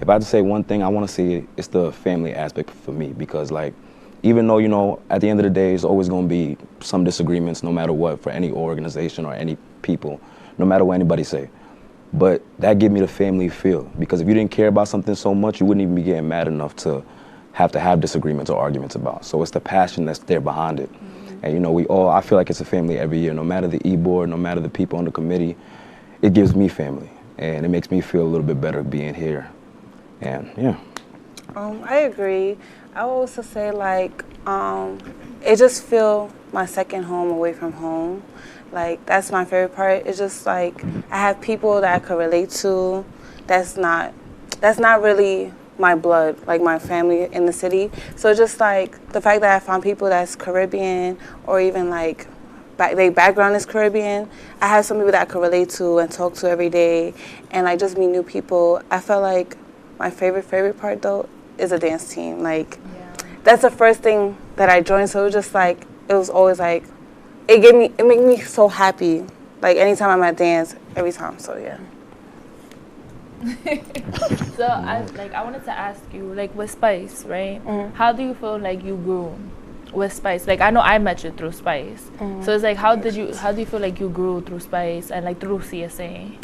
if I had to say one thing, I want to say it's the family aspect for me, because like, even though, you know, at the end of the day, it's always going to be some disagreements no matter what for any organization or any people, no matter what anybody say. But that gave me the family feel, because if you didn't care about something so much, you wouldn't even be getting mad enough to have disagreements or arguments about. So it's the passion that's there behind it. And, you know, I feel like it's a family every year, no matter the e-board, no matter the people on the committee, it gives me family. And it makes me feel a little bit better being here. And, yeah. I agree. I would also say, like, it just feel my second home away from home. Like, that's my favorite part. It's just, like, I have people that I could relate to that's not really my blood, like my family in the city. So just, like, the fact that I found people that's Caribbean or even, like, their background is Caribbean, I have some people that I could relate to and talk to every day and, like, just meet new people. I felt like my favorite part, though, is a dance team. Like, that's the first thing that I joined, so it was just, like, it was always, like, it made me so happy, like, anytime I'm at dance, every time, so, yeah. So, I wanted to ask you, like, with Spice, right? Mm-hmm. How do you feel like you grew with Spice? Like, I know I met you through Spice. Mm-hmm. So it's like, how do you feel like you grew through Spice and, like, through CSA?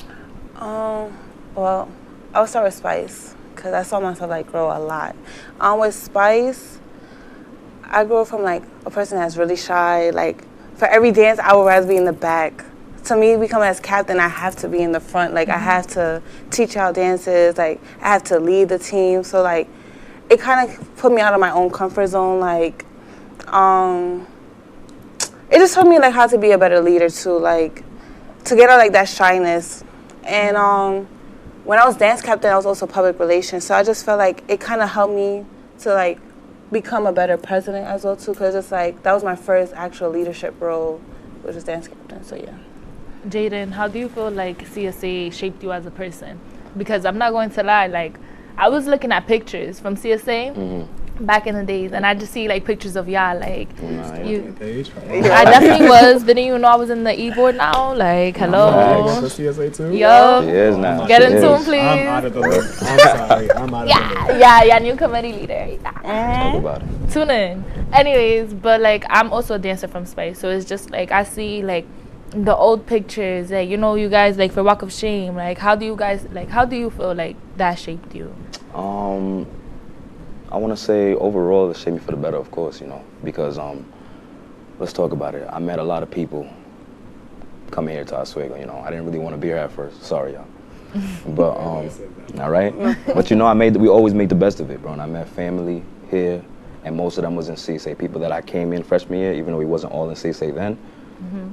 Well, I'll start with Spice, because I saw myself, like, grow a lot. With Spice, I grew from, like, a person that's really shy. Like, for every dance, I would rather be in the back. To me, becoming as captain, I have to be in the front. Like, I have to teach y'all dances. Like, I have to lead the team. So, like, it kind of put me out of my own comfort zone. Like, it just taught me, like, how to be a better leader, too. Like, to get out, like, that shyness. And when I was dance captain, I was also public relations. So I just felt like it kind of helped me to, like, become a better president as well, too. Because it's, like, that was my first actual leadership role, which was dance captain. So, yeah. Jaden, how do you feel like CSA shaped you as a person? Because I'm not going to lie, like, I was looking at pictures from CSA back in the days, and I just see, like, pictures of y'all, like, I definitely was. Didn't you know I was in the e-board now? Like, hello. For CSA too? Yo. She is now. Get into him, please. I'm out of the loop. I'm sorry. I'm out of the loop. Yeah, new committee leader. Talk about it. Tune in. Anyways, but, like, I'm also a dancer from Spice, so it's just, like, I see, like, the old pictures, like, you know, you guys, like, for Walk of Shame, like, how do you feel like that shaped you? I want to say overall it shaped me for the better, of course, you know, because let's talk about it. I met a lot of people coming here to Oswego, you know. I didn't really want to be here at first. Sorry, y'all. But all right. But, you know, we always made the best of it, bro. And I met family here, and most of them was in CSA. People that I came in freshman year, even though we wasn't all in CSA then.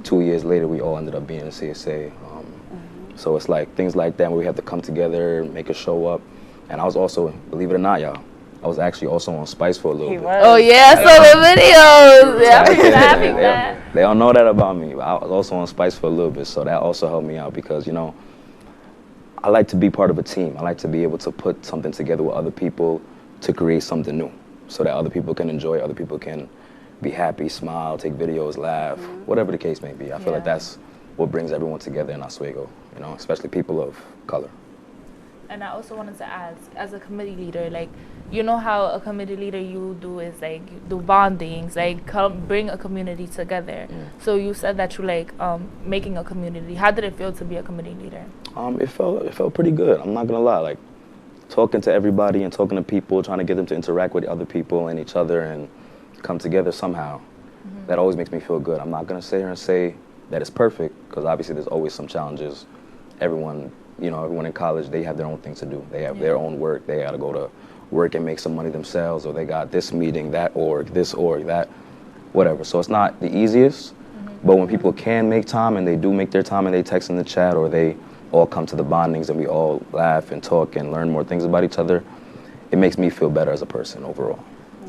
2 years later, we all ended up being in CSA. So it's like things like that where we have to come together, make a show up. And I was also, believe it or not, y'all, I was actually also on Spice for a little bit. Oh, yeah, I saw the videos. Yeah, they don't know that about me, but I was also on Spice for a little bit, so that also helped me out because, you know, I like to be part of a team. I like to be able to put something together with other people to create something new so that other people can enjoy it, other people can be happy, smile, take videos, laugh, whatever the case may be. I feel like that's what brings everyone together in Oswego, you know, especially people of color. And I also wanted to ask, as a committee leader, like, you know how a committee leader you do is, like, you do bondings, like, bring a community together. So you said that you like making a community. How did it feel to be a committee leader? It felt pretty good. I'm not gonna lie, like, talking to everybody and talking to people, trying to get them to interact with other people and each other and come together somehow. That always makes me feel good. I'm not gonna sit here and say that it's perfect, because obviously there's always some challenges. Everyone in college, they have their own things to do. They have their own work. They got to go to work and make some money themselves, or they got this meeting, that org, that, whatever. So it's not the easiest, but when people can make time and they do make their time and they text in the chat, or they all come to the bondings and we all laugh and talk and learn more things about each other, it makes me feel better as a person overall.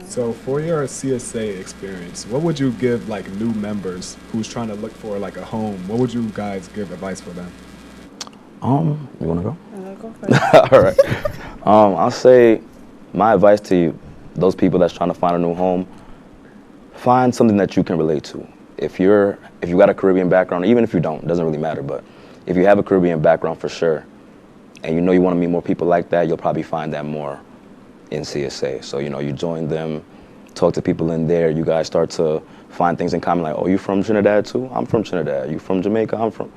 So for your CSA experience, what would you give like new members who's trying to look for like a home? What would you guys give advice for them? You want to go? Go for it. All right. I'll say my advice to you, those people that's trying to find a new home, find something that you can relate to. If you got a Caribbean background, or even if you don't, it doesn't really matter, but if you have a Caribbean background for sure, and you know you want to meet more people like that, you'll probably find that more in CSA. So, you join them, talk to people in there, you guys start to find things in common, like, oh, you from Trinidad too? I'm from Trinidad. You from Jamaica? I'm from,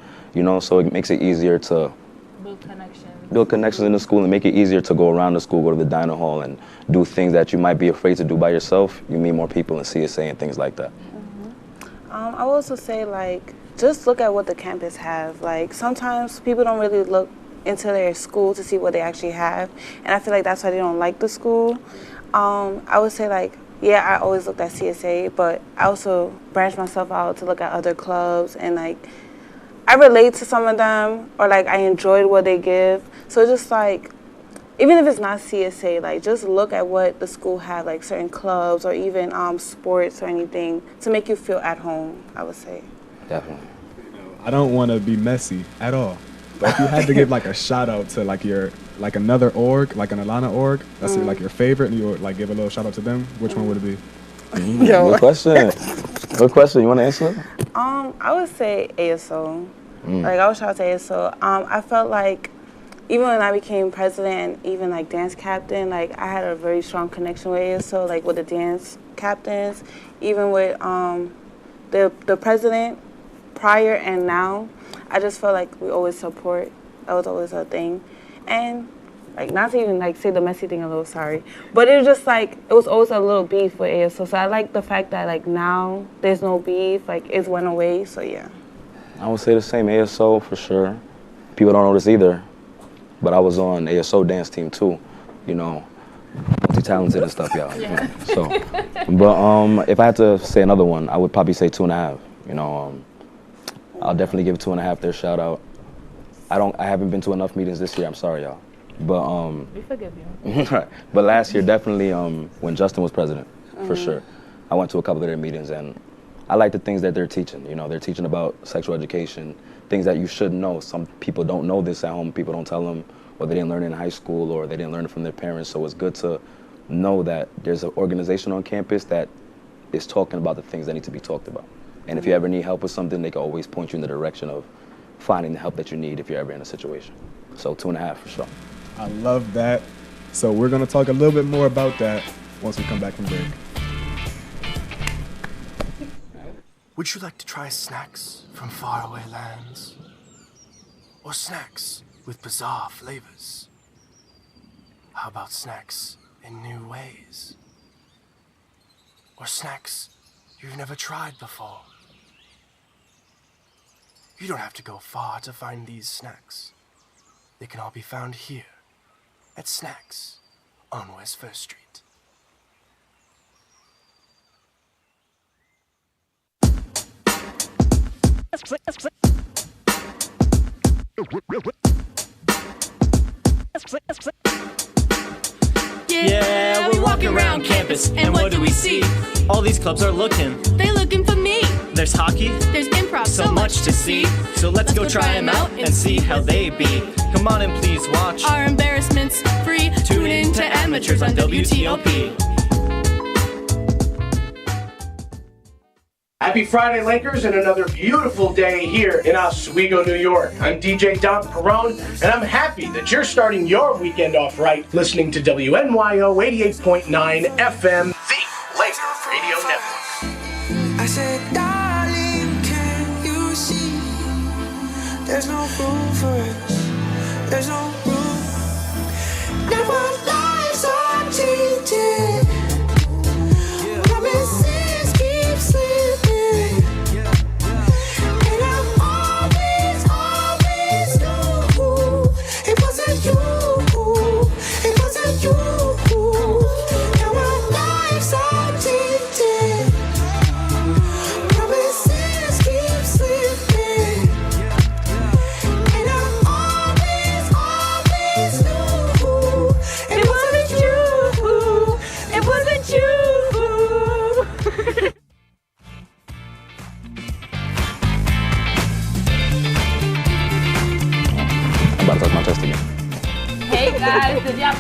so it makes it easier to build connections in the school and make it easier to go around the school, go to the dining hall and do things that you might be afraid to do by yourself. You meet more people in CSA and things like that. I would also say, like, just look at what the campus have. Like, sometimes people don't really look into their school to see what they actually have, and I feel like that's why they don't like the school. I would say, like, yeah, I always looked at CSA, but I also branched myself out to look at other clubs, and, like, I relate to some of them, or, like, I enjoyed what they give. So just, like, even if it's not CSA, like, just look at what the school have, like certain clubs or even sports or anything to make you feel at home, I would say. Definitely. I don't want to be messy at all, but if you had to give like a shout out to like another org, like an Atlanta org, that's like your favorite, and you would like give a little shout out to them, which one would it be? Good question. Good question. You want to answer? I would say ASO. Like, I would shout out to ASO. I felt like even when I became president and even like dance captain, like I had a very strong connection with ASO, like with the dance captains, even with the president prior and now. I just felt like we always support. That was always a thing. And like, not to even like say the messy thing, a little sorry, but it was just like, it was always a little beef with ASO. So I like the fact that like now there's no beef, like it's went away, so yeah. I would say the same, ASO for sure. People don't know this either, but I was on ASO dance team too, multi-talented and stuff, y'all. Yeah. So, but if I had to say another one, I would probably say 2.5. I'll definitely give 2.5 their shout out. I haven't been to enough meetings this year. I'm sorry, y'all. But we forgive you. Right. But last year, definitely when Justin was president, for sure. I went to a couple of their meetings, and I like the things that they're teaching. They're teaching about sexual education, things that you should know. Some people don't know this at home. People don't tell them, or they didn't learn it in high school, or they didn't learn it from their parents. So it's good to know that there's an organization on campus that is talking about the things that need to be talked about. And if you ever need help with something, they can always point you in the direction of finding the help that you need if you're ever in a situation. So 2.5 for sure. I love that. So we're going to talk a little bit more about that once we come back from break. Would you like to try snacks from faraway lands? Or snacks with bizarre flavors? How about snacks in new ways? Or snacks you've never tried before? You don't have to go far to find these snacks. They can all be found here at Snacks on West 1st Street. Yeah, we're walking around campus, and what do we see? All these clubs are looking. They looking for me. There's hockey. There's improv. So much to see. So let's go try them out and see how they be. Come on and please watch. Our embarrassment's free. Tune in to Amateurs on WTOP. Happy Friday, Lakers, and another beautiful day here in Oswego, New York. I'm DJ Don Perone, and I'm happy that you're starting your weekend off right listening to WNYO 88.9 FM, the Laker Radio Network. I said, darling, can you see? There's no room for us. There's no room. Never lives are cheating. Promises keep slipping. And I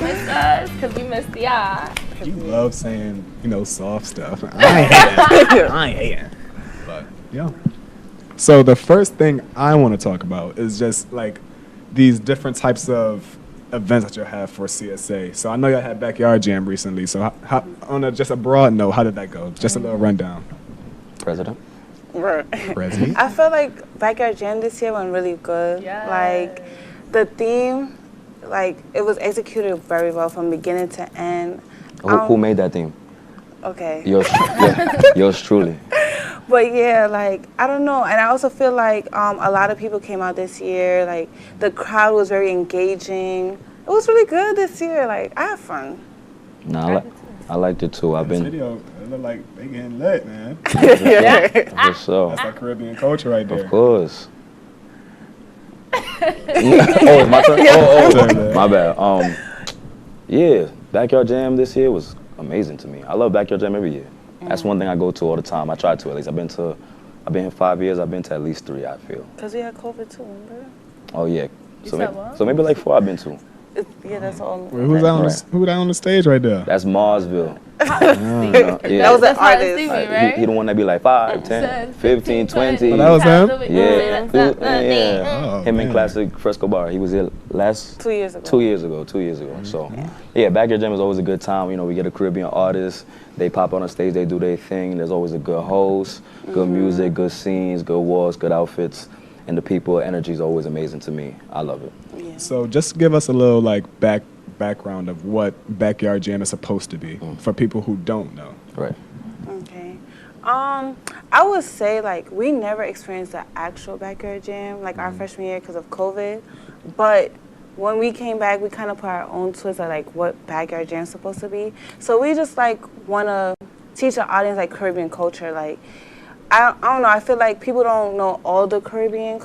miss us because we missed y'all. You love saying, soft stuff. I ain't hating. I ain't hating. But, yeah. So the first thing I want to talk about is just, like, these different types of events that you'll have for CSA. So I know y'all had Backyard Jam recently. So how, on just a broad note, how did that go? Just a little rundown. President? President? I feel like Backyard Jam this year went really good. Yes. Like, the theme, like, it was executed very well from beginning to end. Who made that theme? Okay. Yours truly. But yeah, like, I don't know. And I also feel like a lot of people came out this year. Like, the crowd was very engaging. It was really good this year. Like, I had fun. No, I liked it too. This video, it looked like they getting lit, man. For sure. That's like Caribbean culture right there. Of course. It's my turn? Oh, my bad. Yeah, Backyard Jam this year was amazing to me. I love Backyard Jam every year. That's one thing I go to all the time. I try to at least. I've been here 5 years. I've been to at least 3, I feel. Because we had COVID too, remember? Oh, yeah. So maybe like 4 I've been to. Yeah, that's all. Wait, who's down on the stage right there? That's Marsville. That was an artist. He the one that be like 5, 10, 15, 20. Oh, that was him? Yeah. Him in Classic Fresco Bar. He was here 2 years ago. 2 years ago. 2 years ago. So, yeah, Backyard Jam is always a good time. We get a Caribbean artist. They pop on the stage. They do their thing. There's always a good host, good music, good scenes, good walls, good outfits. And the people energy is always amazing to me. I love it. Yeah. So just give us a little background of what Backyard Jam is supposed to be for people who don't know. Right. Okay. I would say, like, we never experienced the actual Backyard Jam, like our freshman year because of COVID. But when we came back, we kind of put our own twist on, like, what Backyard Jam is supposed to be. So we just, like, want to teach the audience, like, Caribbean culture. Like, I don't know, I feel like people don't know all the Caribbean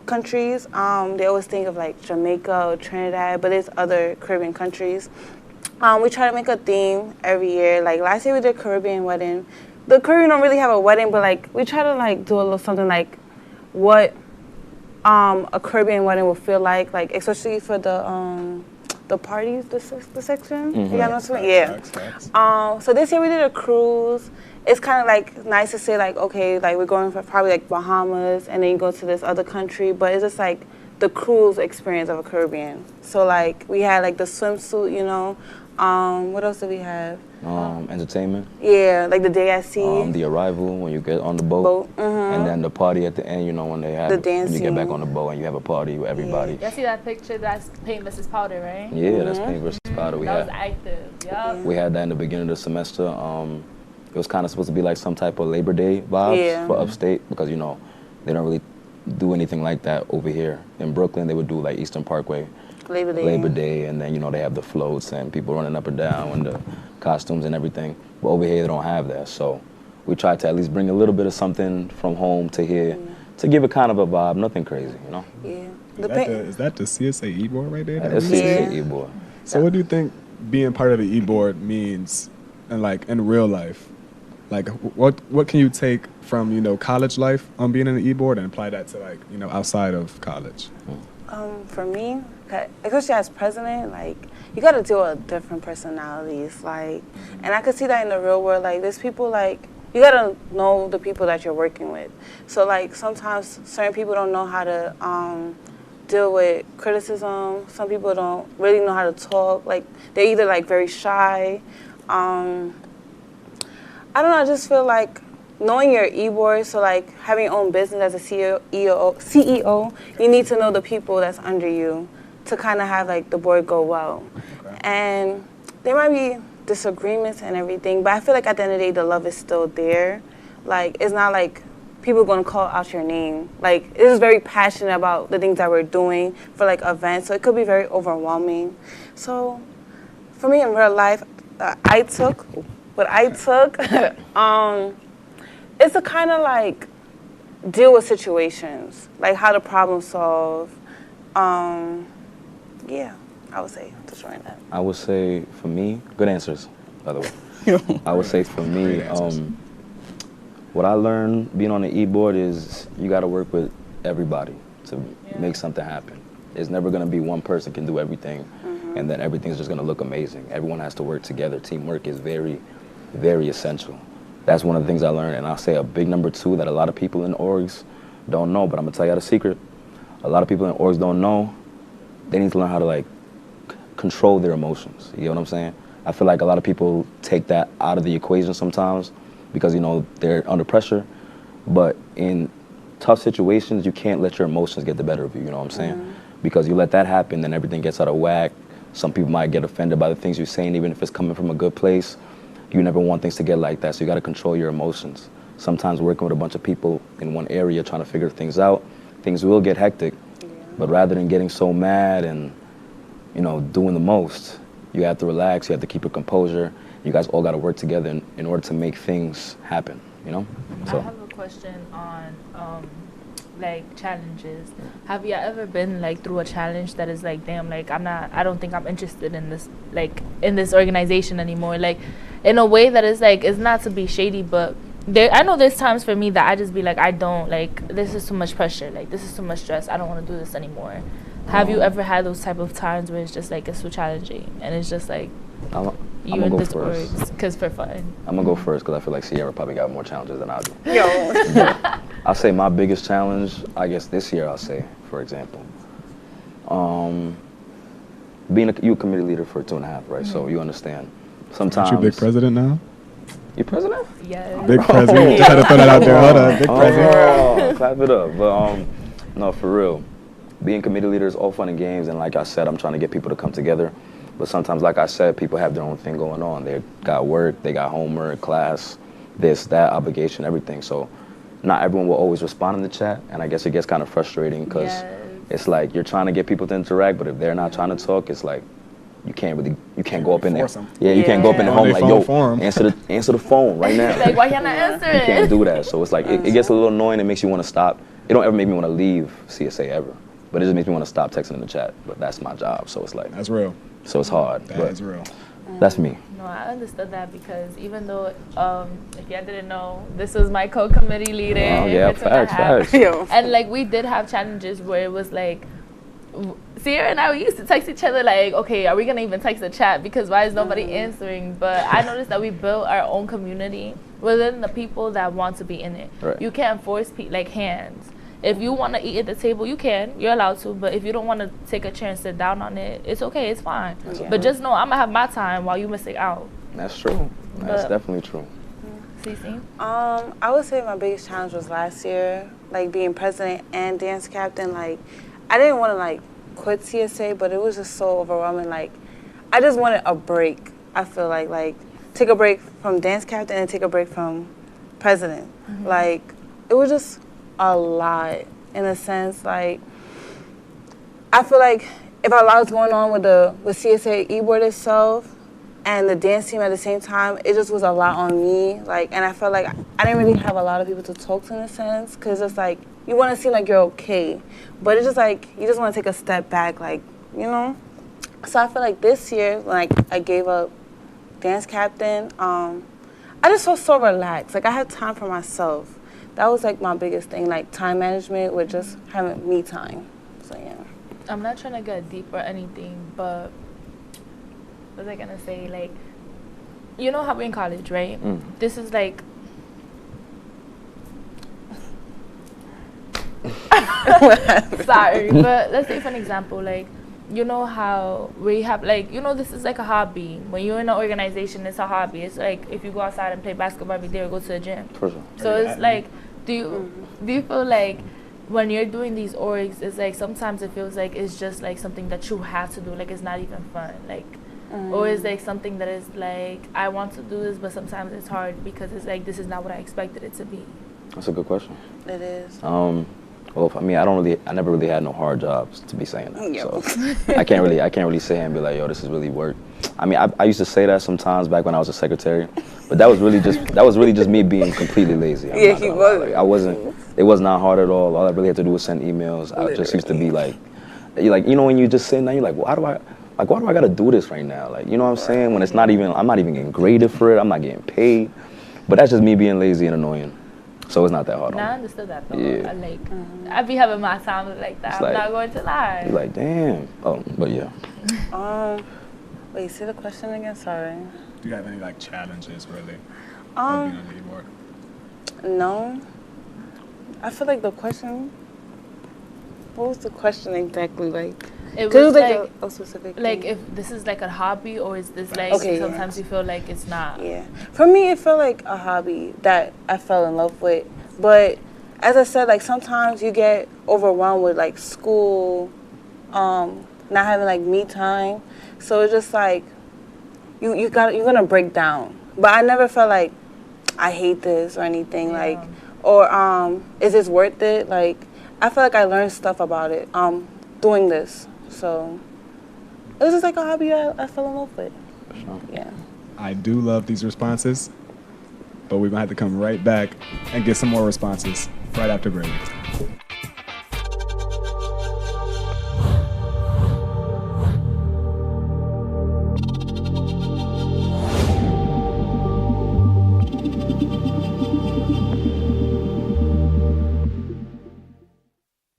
countries. They always think of, like, Jamaica or Trinidad, but there's other Caribbean countries. We try to make a theme every year. Like, last year we did Caribbean wedding. The Caribbean don't really have a wedding, but, like, we try to, like, do a little something like what a Caribbean wedding will feel like especially for the parties, the section. You know what I mean? Yeah. So this year we did a cruise. It's kind of like nice to say like, okay, like we're going for probably like Bahamas and then you go to this other country, but it's just like the cruise experience of a Caribbean. So like we had like the swimsuit, what else did we have? Entertainment. Yeah, like the day at sea. The arrival when you get on the boat. And then the party at the end, when they have the dancing. When you get back on the boat and you have a party with everybody. Y'all see that picture? That's Paint versus Powder, right? Yeah, that's Paint versus Powder. That was active. Yup. We had that in the beginning of the semester. It was kind of supposed to be like some type of Labor Day vibes for upstate because, they don't really do anything like that over here. In Brooklyn, they would do like Eastern Parkway. Labor Day, and then, they have the floats and people running up and down and the costumes and everything. But over here, they don't have that. So we try to at least bring a little bit of something from home to here to give it kind of a vibe, nothing crazy, Yeah. Is that the CSA E-board right there? That's CSA E-board. So what do you think being part of the E-board means in real life? Like, what can you take from, college life on being in the E-board and apply that to, outside of college? For me, especially as president, like, you got to deal with different personalities, like, and I could see that in the real world, like, there's people, like, you got to know the people that you're working with. So, like, sometimes certain people don't know how to deal with criticism. Some people don't really know how to talk. Like, they're either, like, very shy. I don't know, I just feel like knowing your e-board, so like having your own business as a CEO, you need to know the people that's under you to kind of have like the board go well. Okay. And there might be disagreements and everything, but I feel like at the end of the day, the love is still there. Like, it's not like people are going to call out your name. Like, it is very passionate about the things that we're doing for like events, so it could be very overwhelming. So for me in real life, what I took, it's to kind of like deal with situations, like how to problem solve. Yeah, I would say just showing that. I would say for me, good answers, by the way. I would say for me, what I learned being on the e-board is you got to work with everybody to make something happen. It's never going to be one person can do everything. and then everything's just gonna look amazing. Everyone has to work together. Teamwork is very, very essential. That's one of the things I learned, and I'll say a big number 2 that a lot of people in orgs don't know, but I'm gonna tell you the secret. A lot of people in orgs don't know. They need to learn how to like control their emotions. You know what I'm saying? I feel like a lot of people take that out of the equation sometimes because, you know, they're under pressure. But in tough situations, you can't let your emotions get the better of you, you know what I'm saying? Because you let that happen, then everything gets out of whack. Some people might get offended by the things you're saying, even if it's coming from a good place. You never want things to get like that, so you gotta control your emotions. Sometimes working with a bunch of people in one area trying to figure things out, things will get hectic. But rather than getting so mad and, you know, doing the most, you have to relax, you have to keep your composure. You guys all gotta work together in order to make things happen, you know? So. I have a question on like challenges. Have you ever been like through a challenge that is like, damn, like I don't think I'm interested in this, like in this organization anymore, like in a way that is like, it's not to be shady, but I know there's times for me that I just be like, I don't, like, this is too much pressure, like this is too much stress, I don't want to do this anymore. Have you ever had those type of times where it's just like, it's so challenging and it's just like you in this org because for fun? I'm gonna go first because I feel like Sierra probably got more challenges than I do. Yo. I'll say my biggest challenge, I guess this year I'll say, for example, being you committee leader for 2.5, right? So you understand. Sometimes. Aren't you big president now? You president? Yeah. Big president. Just had to throw that out there. Hold on, big president. Oh, clap it up. But no, for real. Being committee leader is all fun and games, and like I said, I'm trying to get people to come together. But sometimes, like I said, people have their own thing going on. They got work, they got homework, class, this, that, obligation, everything. So not everyone will always respond in the chat, and I guess it gets kind of frustrating because it's like you're trying to get people to interact, but if they're not trying to talk, it's like you can't go up in there. Yeah, you can't go up in the home like, yo, answer the phone right now. Like, why you're not answering? You can't do that. So it's like it gets a little annoying. It makes you want to stop. It don't ever make me want to leave CSA ever, but it just makes me want to stop texting in the chat. But that's my job, so it's like that's real. So it's hard. That is real. That's me. No, I understood that because even though, if y'all didn't know, this was my co-committee leader. Oh, yeah, facts. And like we did have challenges where it was like, Sierra and I, we used to text each other like, okay, are we gonna even text the chat because why is nobody answering? But I noticed that we built our own community within the people that want to be in it. Right. You can't force like hands. If you want to eat at the table, you can. You're allowed to. But if you don't want to take a chair and sit down on it, it's okay. It's fine. But just know I'm going to have my time while you missing out. That's true. That's definitely true. Cece? I would say my biggest challenge was last year, like being president and dance captain. Like, I didn't want to like quit CSA, but it was just so overwhelming. Like, I just wanted a break. I feel like take a break from dance captain and take a break from president. Like, it was just a lot in a sense. Like, I feel like if a lot was going on with CSA e-board itself and the dance team at the same time, it just was a lot on me. Like, and I felt like I didn't really have a lot of people to talk to in a sense, because it's like you want to seem like you're okay, but it's just like you just want to take a step back, like, you know. So I feel like this year, when I gave up dance captain, I just felt so relaxed. Like, I had time for myself. That was like my biggest thing, like time management with just having me time. So yeah. I'm not trying to get deep or anything, but what was I gonna say? Like, you know how we're in college, right? This is like sorry, but let's say for an example, like, you know how we have, like, you know, this is like a hobby. When you're in an organization, it's a hobby. It's like if you go outside and play basketball every day or go to the gym. For sure. So it's like, do you feel like when you're doing these orgs, it's like sometimes it feels like it's just like something that you have to do, like it's not even fun, like, or is like something that is like, I want to do this, but sometimes it's hard because it's like this is not what I expected it to be. That's a good question. It is. Well, I mean, I never really had no hard jobs to be saying that. So I can't really sit here and be like, yo, this is really work. I mean, I used to say that sometimes back when I was a secretary, but that was really just me being completely lazy. Yeah, he was. It was not hard at all. All I really had to do was send emails. I just used to be like, you know, when you just sitting there, you're like, why do I gotta do this right now? Like, you know what I'm saying? When I'm not even getting graded for it, I'm not getting paid. But that's just me being lazy and annoying. So it's not that hard No, on I me. understood that though. Yeah. I be having my time like that. It's I'm like- not going to lie. You're like, damn. Oh, but yeah. Wait, say the question again. Sorry. Do you have any like challenges really? Um, being on the keyboard? No. I feel like the question. What was the question exactly like? It 'Cause was like a specific. like thing. if this is like a hobby or is this like Okay, sometimes you feel like it's not. Yeah. For me, it felt like a hobby that I fell in love with. But as I said, like sometimes you get overwhelmed with like school, not having like me time. So it's just like you're gonna break down. But I never felt like I hate this or anything like, or is this worth it? Like I feel like I learned stuff about it doing this. So it was just like a hobby I fell in love with. Yeah. I do love these responses, but we're gonna have to come right back and get some more responses right after break.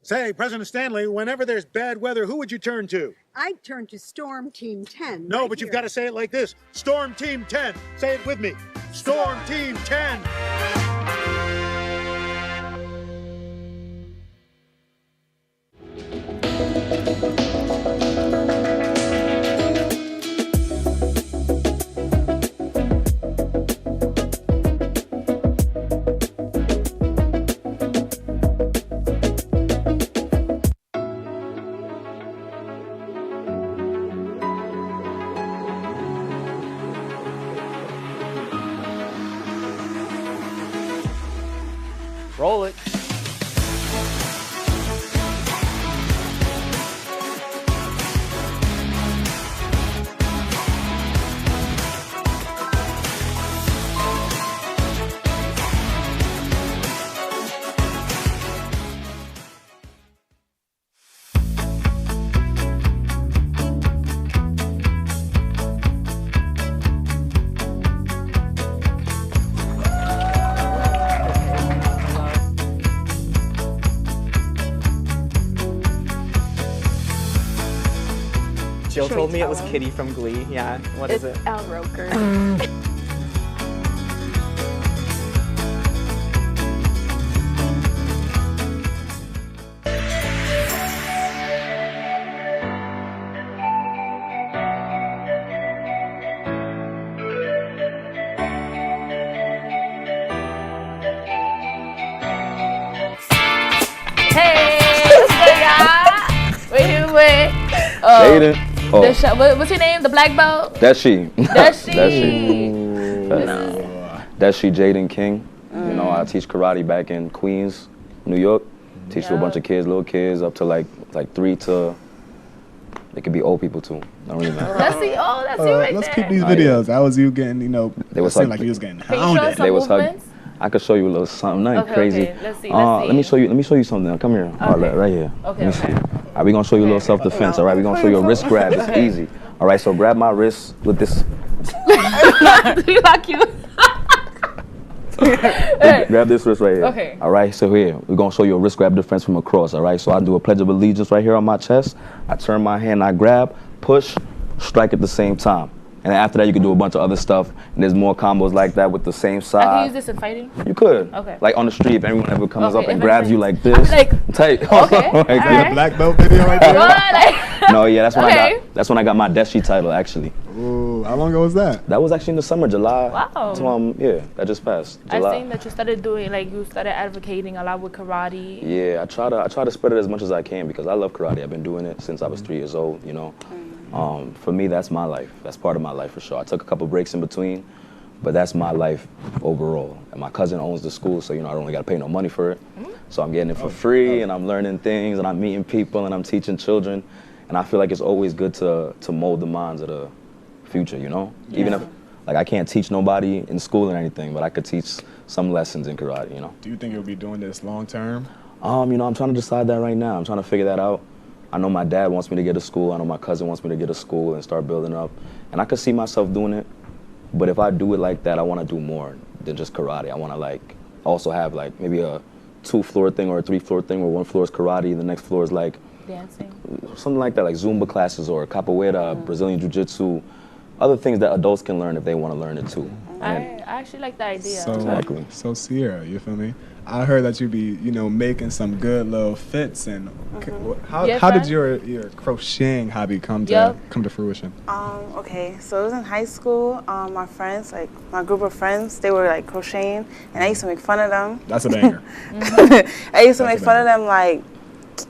Say, President Stanley, whenever there's bad weather, who would you turn to? I'd turn to Storm Team 10. No, right but you've here. got to say it like this. Storm Team 10. Say it with me. Storm Team 10. Roll it. Jill Should told we me it tell was him? Kitty from Glee. Yeah, what is it? It's Al Roker. Hey, what's up, y'all? Wait. Jaden. Oh. What's your name? The black belt? That's she. That's she. That's she. That's she, Jaden King. You know, I teach karate back in Queens, New York. Teach to a bunch of kids, little kids, up to like 3 to. It could be old people too. Don't really matter. That's you right Let's there. keep these videos. That was you getting, They was like you was getting Can you show us hounded. some They was movements? I could show you a little something, nothing Okay, crazy. okay. Let's see, Let me show you something. Come here. All right, right here. Okay, Let me see. All right, we're gonna show you a little self-defense. All right, we're gonna show you a wrist grab. It's Okay. easy. All right, so grab my wrist with this. You like you. Grab this wrist right here. Okay. All right, so here, we're gonna show you a wrist grab defense from across. All right, so I do a pledge of allegiance right here on my chest. I turn my hand, I grab, push, strike at the same time. And after that, you can do a bunch of other stuff. And there's more combos like that with the same I side. can use this in fighting? You could. Okay. Like on the street, if anyone ever comes Okay, up and if grabs you anyone- like this. Like, tight. okay, Like all that. right. Black belt video right there. Go on, like, No, yeah, that's when Okay. that's when I got my Deshi title actually. Ooh, how long ago was that? That was actually in the summer, July. Wow. So, yeah, that just passed. I've July. seen that you started doing, like, you started advocating a lot with karate. Yeah, I try to spread it as much as I can because I love karate. I've been doing it since I was 3 years old, you know. For me, that's my life. That's part of my life for sure. I took a couple breaks in between, but that's my life overall. And my cousin owns the school, so, you know, I don't really got to pay no money for it. So I'm getting it for free, and I'm learning things, and I'm meeting people, and I'm teaching children. And I feel like it's always good to mold the minds of the future, you know? Even if, like, I can't teach nobody in school or anything, but I could teach some lessons in karate, you know? Do you think you'll be doing this long term? You know, I'm trying to decide that right now. I'm trying to figure that out. I know my dad wants me to get a school. I know my cousin wants me to get a school and start building up. And I could see myself doing it. But if I do it like that, I want to do more than just karate. I want to, like, I also have like maybe a 2-floor thing or a 3-floor thing where one floor is karate and the next floor is like Dancing. something like that, like Zumba classes or capoeira, Brazilian Jiu-Jitsu, other things that adults can learn if they want to learn it too. I actually like the idea. So, Exactly. So Sierra, you feel me? I heard that you be, making some good little fits. And how did your crocheting hobby come to fruition? Okay, so it was in high school. My friends, like my group of friends, they were like crocheting, and I used to make fun of them. That's a banger. I used to make fun of them, like,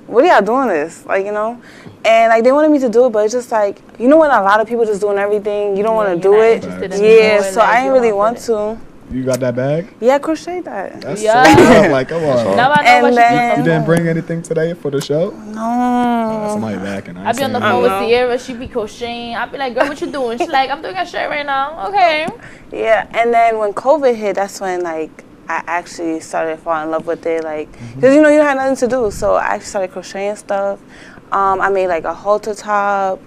what are y'all doing this? Like, and like they wanted me to do it, but it's just like, when a lot of people just doing everything, you don't want to do it. Yeah, so I didn't really want to. You got that bag? Yeah, I crocheted that. That's so tough. Like, come on. Now I know what You didn't bring anything today for the show? No. Somebody backing. I be on the phone with Sierra. She be crocheting. I be like, girl, what you doing? She like, I'm doing a shirt right now. Okay. Yeah, and then when COVID hit, that's when like I actually started falling in love with it. Like, because you don't have nothing to do, so I actually started crocheting stuff. I made like a halter top,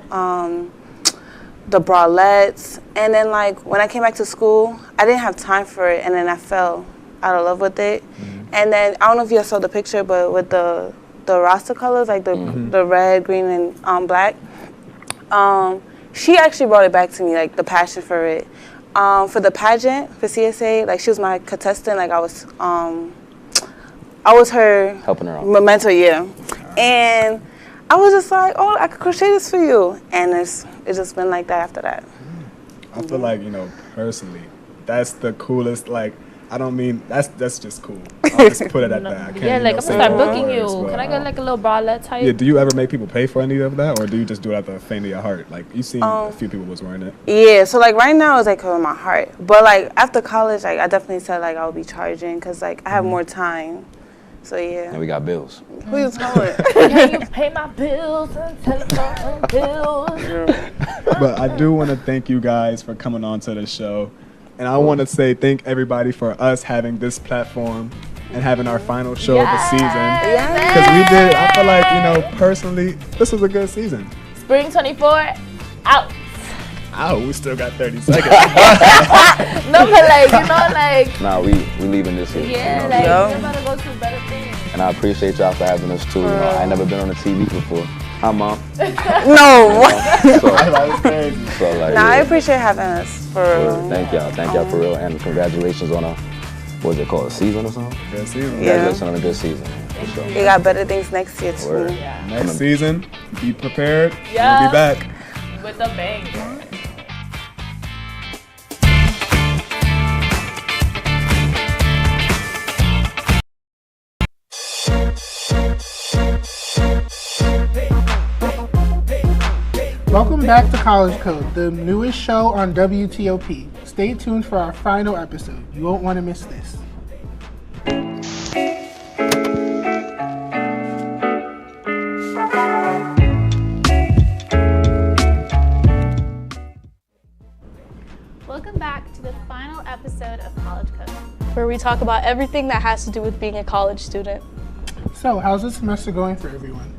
the bralettes, and then like when I came back to school, I didn't have time for it, and then I fell out of love with it. And then I don't know if you saw the picture, but with the Rasta colors, like the red, green, and black, she actually brought it back to me, like the passion for it. For the pageant for CSA, like she was my contestant, like I was her helping her out, mentor, yeah. And I was just like, oh, I could crochet this for you, and it's just been like that after that. I feel like, personally, that's the coolest, like, I don't mean, that's just cool. I'll just put it at that. I can't, Yeah, like I'm gonna start booking you. But, Can I get like a little bralette type? Yeah, do you ever make people pay for any of that, or do you just do it out the faint of your heart? Like, you seen a few people was wearing it. Yeah, so like right now it's like with my heart, but like after college, like I definitely said like I would be charging because like I have more time. So yeah. And we got bills. Who you telling? Can you pay my bills and telephone bills? But I do want to thank you guys for coming on to the show. And I want to say thank everybody for us having this platform and having our final show of the season. Because we did, I feel like, personally, this was a good season. Spring 24, out. Oh, we still got 30 seconds. No, but like, Nah, we leaving this year. yeah, like, you're about to go to better things. And I appreciate y'all for having us too. I ain't never been on the TV before. Hi, Mom. No. So like, I appreciate having us for real. Thank y'all for real, and congratulations on a, what is it called, a season or something? Good season. Congratulations on a good season. For sure. You got better things next year too. Word. Next season, be prepared. Yeah. We'll be back. With a bang. Welcome back to College Code, the newest show on WTOP. Stay tuned for our final episode. You won't want to miss this. Welcome back to the final episode of College Code, where we talk about everything that has to do with being a college student. So, how's the semester going for everyone?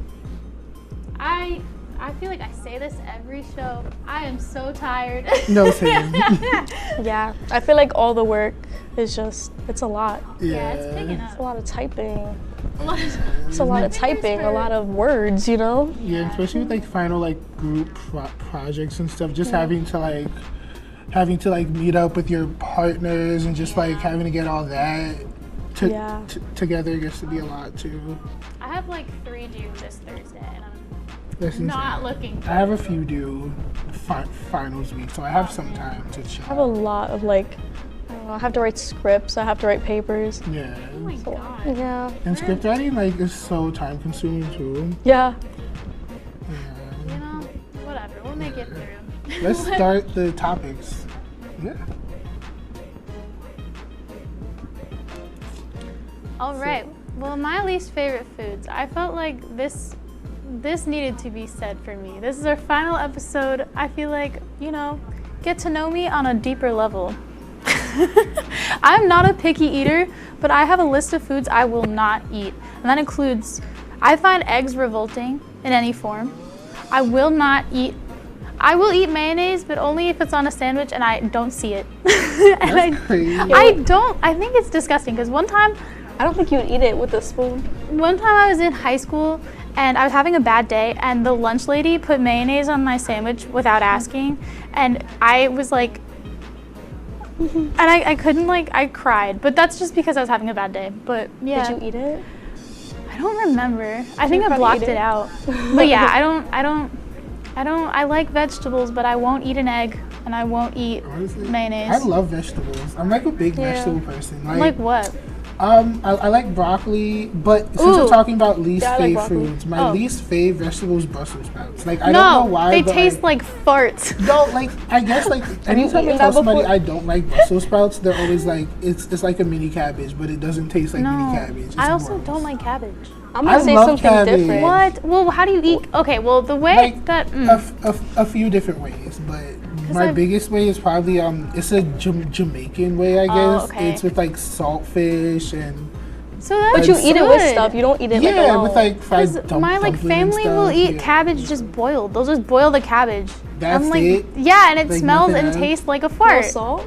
I feel like I say this every show. I am so tired. No, same. Yeah, I feel like all the work is just, it's a lot. Yeah, it's picking up. It's a lot of typing. It's a lot of typing, a lot of words, Yeah, especially with like final like group projects and stuff, just having to meet up with your partners and just like having to get all that together gets to be a lot too. I have like 3 due this Thursday, and That's not insane. looking I have a few due finals week, so I have some time to chill. I have a lot of I don't know, I have to write scripts, I have to write papers. Yeah. Oh my god. Yeah. And script writing is so time consuming too. Yeah. Whatever, we'll make it through. Let's start the topics. Yeah. All right. Well, my least favorite foods. I felt like this needed to be said for me. This is our final episode. I feel like, get to know me on a deeper level. I'm not a picky eater, but I have a list of foods I will not eat. And that includes, I find eggs revolting in any form. I will not eat I will eat mayonnaise, but only if it's on a sandwich and I don't see it. And crazy. I think it's disgusting because one time, I don't think you would eat it with a spoon. one time I was in high school and I was having a bad day and the lunch lady put mayonnaise on my sandwich without asking, and I was like, and I couldn't, like, I cried, but that's just because I was having a bad day. But yeah. Did you eat it? I don't remember. I think You I probably blocked eat it it. out. But yeah, I like vegetables, but I won't eat an egg and I won't eat Honestly, mayonnaise. I love vegetables. I'm like a big vegetable person. Like what? I like broccoli, but since Ooh. we're talking about least Yeah, I like fave broccoli. foods, my Oh. least fave vegetable is Brussels sprouts. Like I No, don't know why. they but, taste like farts. No, like I guess like anytime I eaten tell that somebody before? I don't like Brussels sprouts, they're always like it's like a mini cabbage, but it doesn't taste like mini cabbage. It's I also gross. don't like cabbage. I'm gonna I say love something cabbage. different. What? Well, how do you eat? Okay, well, the way Like, that. a few different ways, but my I've- biggest way is probably it's a Jamaican way, I guess. Oh, okay. It's with like saltfish and So that's But you eat it with good. stuff. You don't eat it like yeah, alone. with like fried My like dumpling and family will stuff, eat yeah. cabbage just boiled. They'll just boil the cabbage. That's I'm like, it? yeah, and it Like smells nothing and else? tastes like a No fart. salt.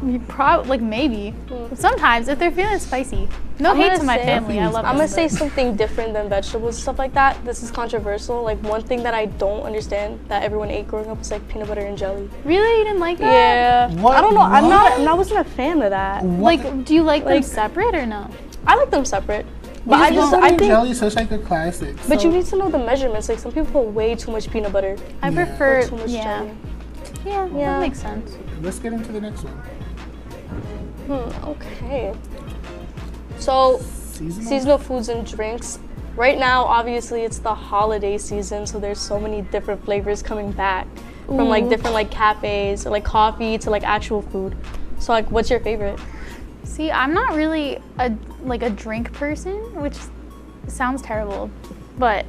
You probably like maybe. Sometimes if they're feeling spicy. No I'm hate gonna to my say- family. I love I'm them, gonna say but- something different than vegetables and stuff like that. This is controversial. Like one thing that I don't understand that everyone ate growing up was like peanut butter and jelly. Really, you didn't like that? Yeah. What? I don't know. What? I wasn't a fan of that. Like, do you like them Like- separate or no? I like them separate. But I Peanut just butter I and think. jelly is such like a classic. But so- you need to know the measurements. Like some people put way too much peanut butter. I Yeah. prefer. Or too much Yeah. jelly. Yeah, Yeah. that makes sense. Let's get into the next one. Okay. So, seasonal foods and drinks. Right now, obviously, it's the holiday season, so there's so many different flavors coming back from like Ooh. different like cafes or like coffee to like actual food. So, like, what's your favorite? See, I'm not really a drink person, which sounds terrible, but